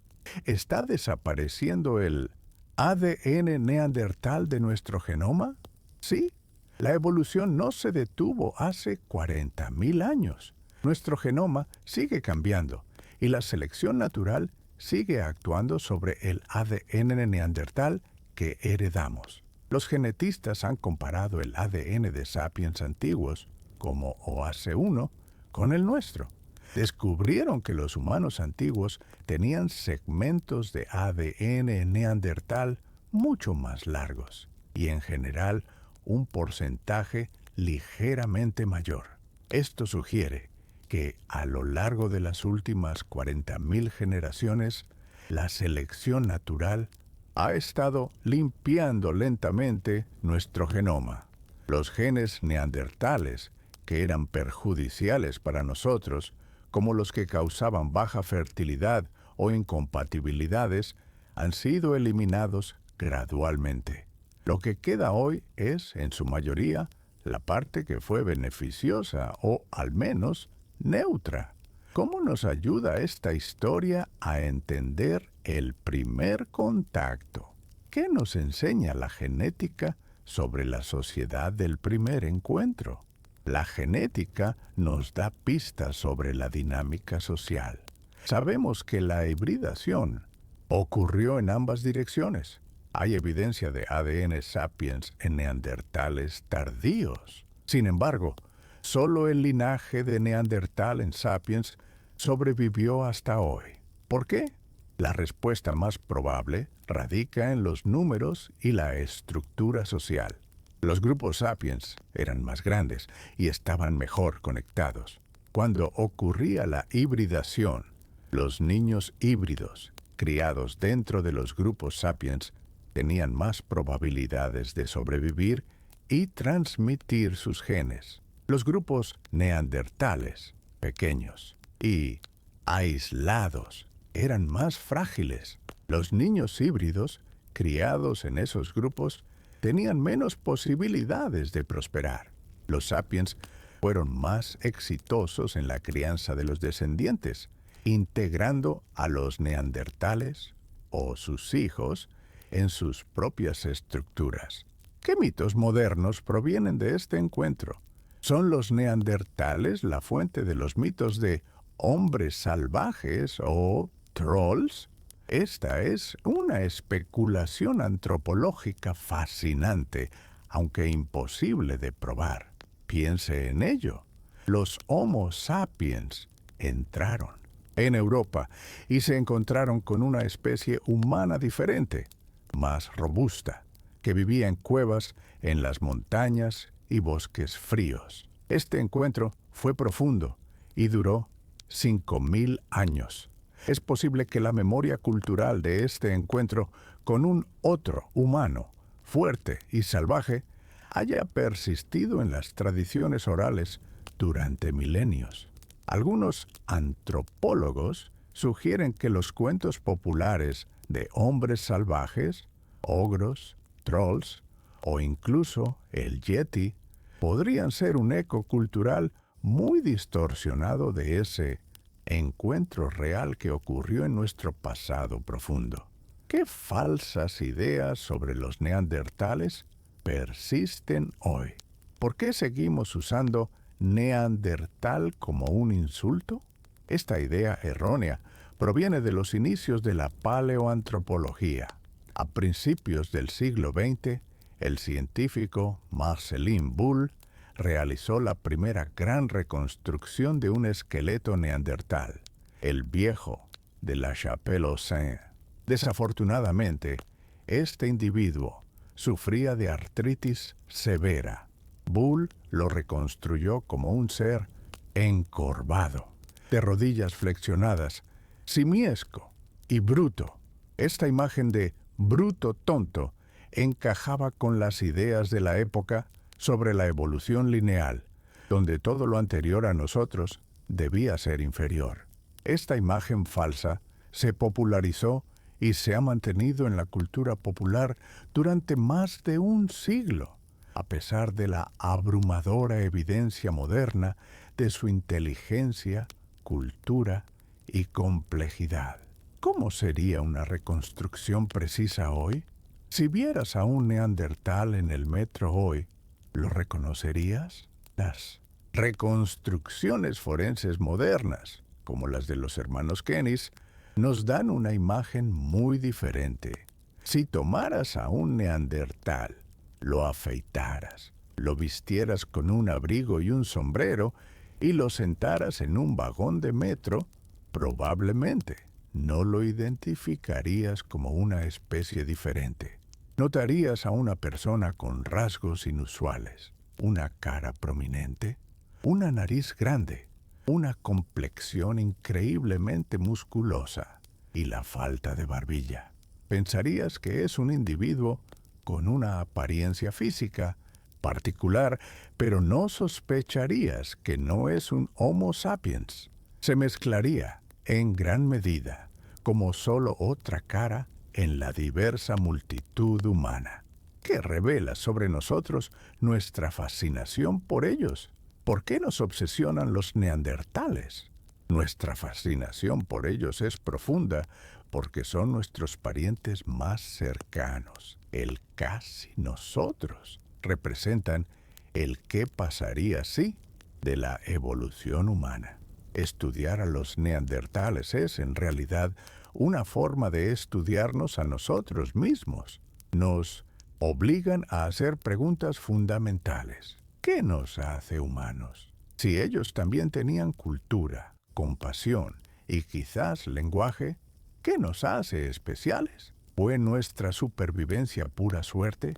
¿Está desapareciendo el ADN neandertal de nuestro genoma? Sí, la evolución no se detuvo hace 40.000 años. Nuestro genoma sigue cambiando y la selección natural sigue actuando sobre el ADN neandertal que heredamos. Los genetistas han comparado el ADN de sapiens antiguos, como OAC1, con el nuestro. Descubrieron que los humanos antiguos tenían segmentos de ADN neandertal mucho más largos y en general un porcentaje ligeramente mayor. Esto sugiere que a lo largo de las últimas 40.000 generaciones, la selección natural ha estado limpiando lentamente nuestro genoma. Los genes neandertales, que eran perjudiciales para nosotros, como los que causaban baja fertilidad o incompatibilidades, han sido eliminados gradualmente. Lo que queda hoy es, en su mayoría, la parte que fue beneficiosa o, al menos, neutra. ¿Cómo nos ayuda esta historia a entender el primer contacto? ¿Qué nos enseña la genética sobre la sociedad del primer encuentro? La genética nos da pistas sobre la dinámica social. Sabemos que la hibridación ocurrió en ambas direcciones. Hay evidencia de ADN sapiens en neandertales tardíos. Sin embargo, solo el linaje de Neandertal en sapiens sobrevivió hasta hoy. ¿Por qué? La respuesta más probable radica en los números y la estructura social. Los grupos sapiens eran más grandes y estaban mejor conectados. Cuando ocurría la hibridación, los niños híbridos, criados dentro de los grupos sapiens, tenían más probabilidades de sobrevivir y transmitir sus genes. Los grupos neandertales, pequeños y aislados, eran más frágiles. Los niños híbridos, criados en esos grupos, tenían menos posibilidades de prosperar. Los sapiens fueron más exitosos en la crianza de los descendientes, integrando a los neandertales o sus hijos en sus propias estructuras. ¿Qué mitos modernos provienen de este encuentro? ¿Son los neandertales la fuente de los mitos de hombres salvajes o trolls? Esta es una especulación antropológica fascinante, aunque imposible de probar. Piense en ello. Los Homo sapiens entraron en Europa y se encontraron con una especie humana diferente, más robusta, que vivía en cuevas, en las montañas y bosques fríos. Este encuentro fue profundo y duró 5.000 años. Es posible que la memoria cultural de este encuentro con un otro humano, fuerte y salvaje, haya persistido en las tradiciones orales durante milenios. Algunos antropólogos sugieren que los cuentos populares de hombres salvajes, ogros, trolls o incluso el Yeti podrían ser un eco cultural muy distorsionado de ese encuentro real que ocurrió en nuestro pasado profundo. ¿Qué falsas ideas sobre los neandertales persisten hoy? ¿Por qué seguimos usando neandertal como un insulto? Esta idea errónea proviene de los inicios de la paleoantropología. A principios del siglo XX, el científico Marcelin Bull realizó la primera gran reconstrucción de un esqueleto neandertal, el viejo de la Chapelle aux Saints. Desafortunadamente, este individuo sufría de artritis severa. Bull lo reconstruyó como un ser encorvado, de rodillas flexionadas, simiesco y bruto. Esta imagen de bruto tonto encajaba con las ideas de la época sobre la evolución lineal, donde todo lo anterior a nosotros debía ser inferior. Esta imagen falsa se popularizó y se ha mantenido en la cultura popular durante más de un siglo, a pesar de la abrumadora evidencia moderna de su inteligencia, cultura y complejidad. ¿Cómo sería una reconstrucción precisa hoy? Si vieras a un neandertal en el metro hoy, ¿lo reconocerías? Las reconstrucciones forenses modernas, como las de los hermanos Kennys, nos dan una imagen muy diferente. Si tomaras a un neandertal, lo afeitaras, lo vistieras con un abrigo y un sombrero y lo sentaras en un vagón de metro, probablemente no lo identificarías como una especie diferente. Notarías a una persona con rasgos inusuales, una cara prominente, una nariz grande, una complexión increíblemente musculosa y la falta de barbilla. Pensarías que es un individuo con una apariencia física particular, pero no sospecharías que no es un Homo sapiens. Se mezclaría, en gran medida, como solo otra cara en la diversa multitud humana. ¿Qué revela sobre nosotros nuestra fascinación por ellos? ¿Por qué nos obsesionan los neandertales? Nuestra fascinación por ellos es profunda porque son nuestros parientes más cercanos. El casi nosotros representan el qué pasaría si de la evolución humana. Estudiar a los neandertales es, en realidad, una forma de estudiarnos a nosotros mismos. Nos obligan a hacer preguntas fundamentales. ¿Qué nos hace humanos? Si ellos también tenían cultura, compasión y quizás lenguaje, ¿qué nos hace especiales? ¿Fue nuestra supervivencia pura suerte?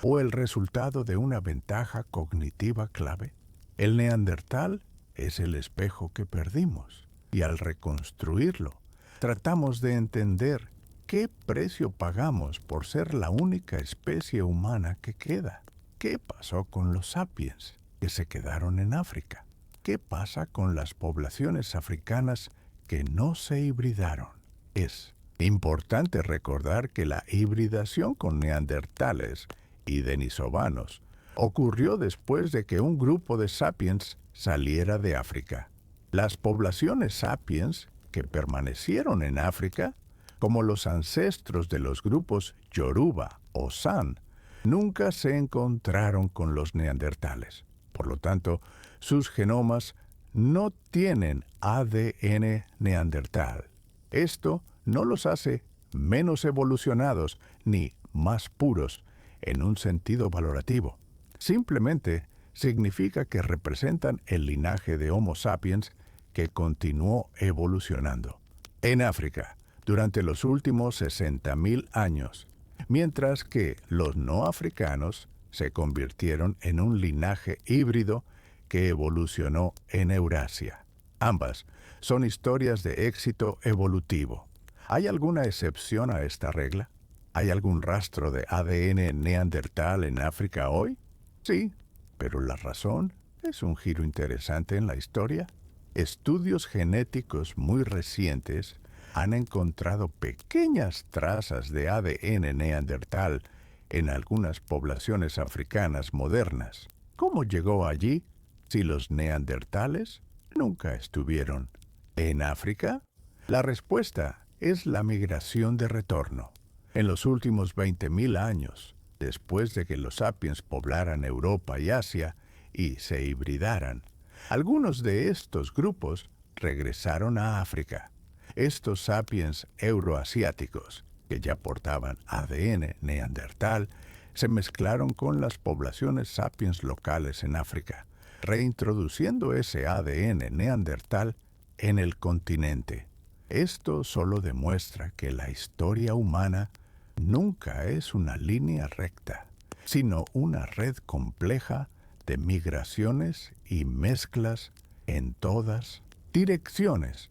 ¿O el resultado de una ventaja cognitiva clave? El neandertal es el espejo que perdimos, y al reconstruirlo, tratamos de entender qué precio pagamos por ser la única especie humana que queda. ¿Qué pasó con los sapiens que se quedaron en África? ¿Qué pasa con las poblaciones africanas que no se hibridaron? Es importante recordar que la hibridación con neandertales y denisovanos ocurrió después de que un grupo de sapiens saliera de África. Las poblaciones sapiens que permanecieron en África, como los ancestros de los grupos Yoruba o San, nunca se encontraron con los neandertales. Por lo tanto, sus genomas no tienen ADN neandertal. Esto no los hace menos evolucionados ni más puros en un sentido valorativo. Simplemente significa que representan el linaje de Homo sapiens que continuó evolucionando en África durante los últimos 60.000 años, mientras que los no africanos se convirtieron en un linaje híbrido que evolucionó en Eurasia. Ambas son historias de éxito evolutivo. ¿Hay alguna excepción a esta regla? ¿Hay algún rastro de ADN neandertal en África hoy? Sí, pero la razón es un giro interesante en la historia. Estudios genéticos muy recientes han encontrado pequeñas trazas de ADN neandertal en algunas poblaciones africanas modernas. ¿Cómo llegó allí si los neandertales nunca estuvieron en África? La respuesta es la migración de retorno. En los últimos 20.000 años, después de que los sapiens poblaran Europa y Asia y se hibridaran, algunos de estos grupos regresaron a África. Estos sapiens euroasiáticos, que ya portaban ADN neandertal, se mezclaron con las poblaciones sapiens locales en África, reintroduciendo ese ADN neandertal en el continente. Esto solo demuestra que la historia humana nunca es una línea recta, sino una red compleja de migraciones y mezclas en todas direcciones.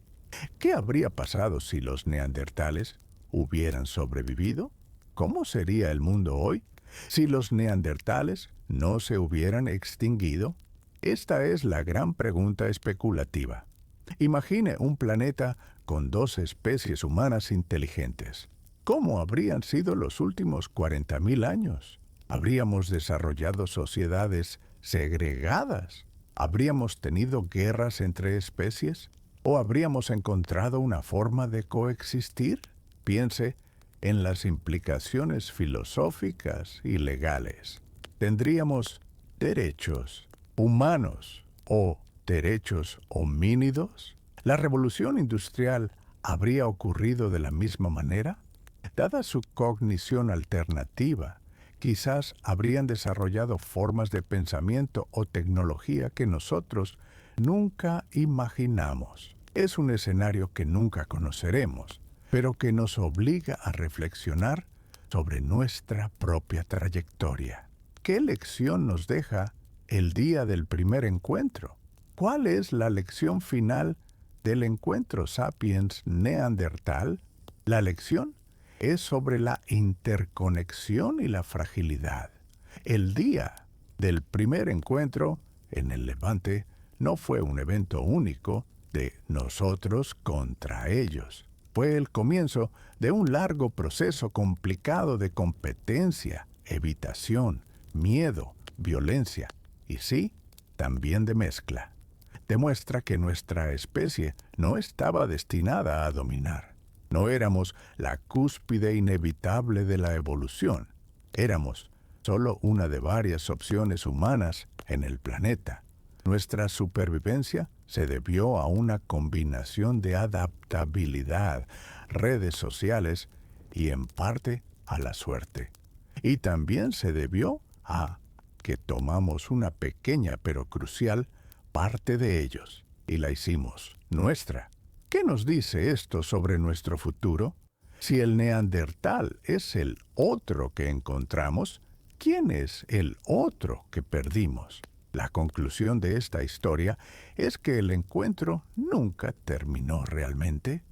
¿Qué habría pasado si los neandertales hubieran sobrevivido? ¿Cómo sería el mundo hoy si los neandertales no se hubieran extinguido? Esta es la gran pregunta especulativa. Imagine un planeta con dos especies humanas inteligentes. ¿Cómo habrían sido los últimos 40.000 años? ¿Habríamos desarrollado sociedades segregadas? ¿Habríamos tenido guerras entre especies? ¿O habríamos encontrado una forma de coexistir? Piense en las implicaciones filosóficas y legales. ¿Tendríamos derechos humanos o derechos homínidos? ¿La revolución industrial habría ocurrido de la misma manera? Dada su cognición alternativa, quizás habrían desarrollado formas de pensamiento o tecnología que nosotros nunca imaginamos. Es un escenario que nunca conoceremos, pero que nos obliga a reflexionar sobre nuestra propia trayectoria. ¿Qué lección nos deja el día del primer encuentro? ¿Cuál es la lección final del encuentro sapiens-neandertal? La lección es sobre la interconexión y la fragilidad. El día del primer encuentro en el Levante no fue un evento único de nosotros contra ellos. Fue el comienzo de un largo proceso complicado de competencia, evitación, miedo, violencia y sí, también de mezcla. Demuestra que nuestra especie no estaba destinada a dominar. No éramos la cúspide inevitable de la evolución. Éramos solo una de varias opciones humanas en el planeta. Nuestra supervivencia se debió a una combinación de adaptabilidad, redes sociales y en parte a la suerte. Y también se debió a que tomamos una pequeña pero crucial parte de ellos y la hicimos nuestra. ¿Qué nos dice esto sobre nuestro futuro? Si el neandertal es el otro que encontramos, ¿quién es el otro que perdimos? La conclusión de esta historia es que el encuentro nunca terminó realmente.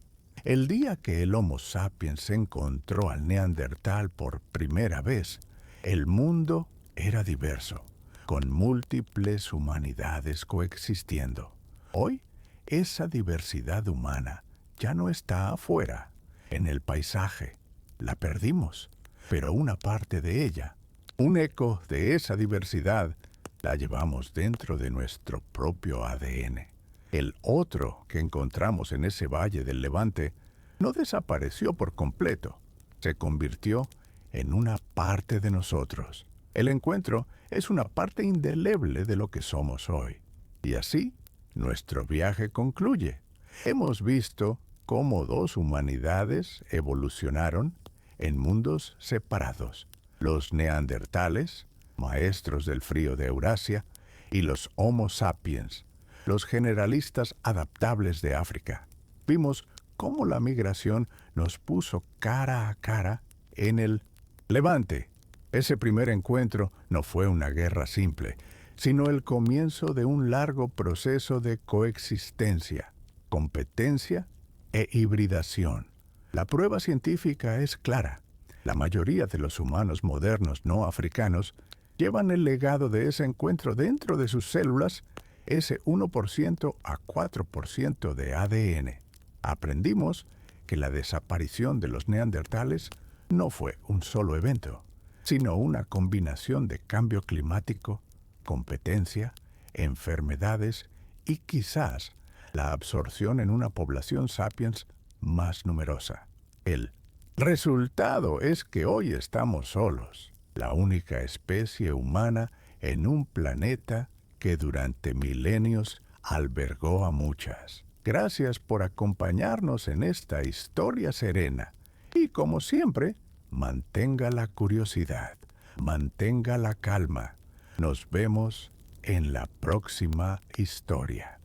El día que el Homo sapiens encontró al neandertal por primera vez, el mundo era diverso, con múltiples humanidades coexistiendo. Hoy, esa diversidad humana ya no está afuera, en el paisaje. La perdimos, pero una parte de ella, un eco de esa diversidad, la llevamos dentro de nuestro propio ADN. El otro que encontramos en ese valle del Levante no desapareció por completo, se convirtió en una parte de nosotros. El encuentro es una parte indeleble de lo que somos hoy. Y así, nuestro viaje concluye. Hemos visto cómo dos humanidades evolucionaron en mundos separados. Los neandertales, maestros del frío de Eurasia, y los Homo sapiens, los generalistas adaptables de África. Vimos cómo la migración nos puso cara a cara en el Levante. Ese primer encuentro no fue una guerra simple, sino el comienzo de un largo proceso de coexistencia, competencia e hibridación. La prueba científica es clara. La mayoría de los humanos modernos no africanos llevan el legado de ese encuentro dentro de sus células, ese 1% a 4% de ADN. Aprendimos que la desaparición de los neandertales no fue un solo evento, sino una combinación de cambio climático, competencia, enfermedades y quizás la absorción en una población sapiens más numerosa. El resultado es que hoy estamos solos, la única especie humana en un planeta que durante milenios albergó a muchas. Gracias por acompañarnos en esta historia serena. Y como siempre, mantenga la curiosidad, mantenga la calma. Nos vemos en la próxima historia.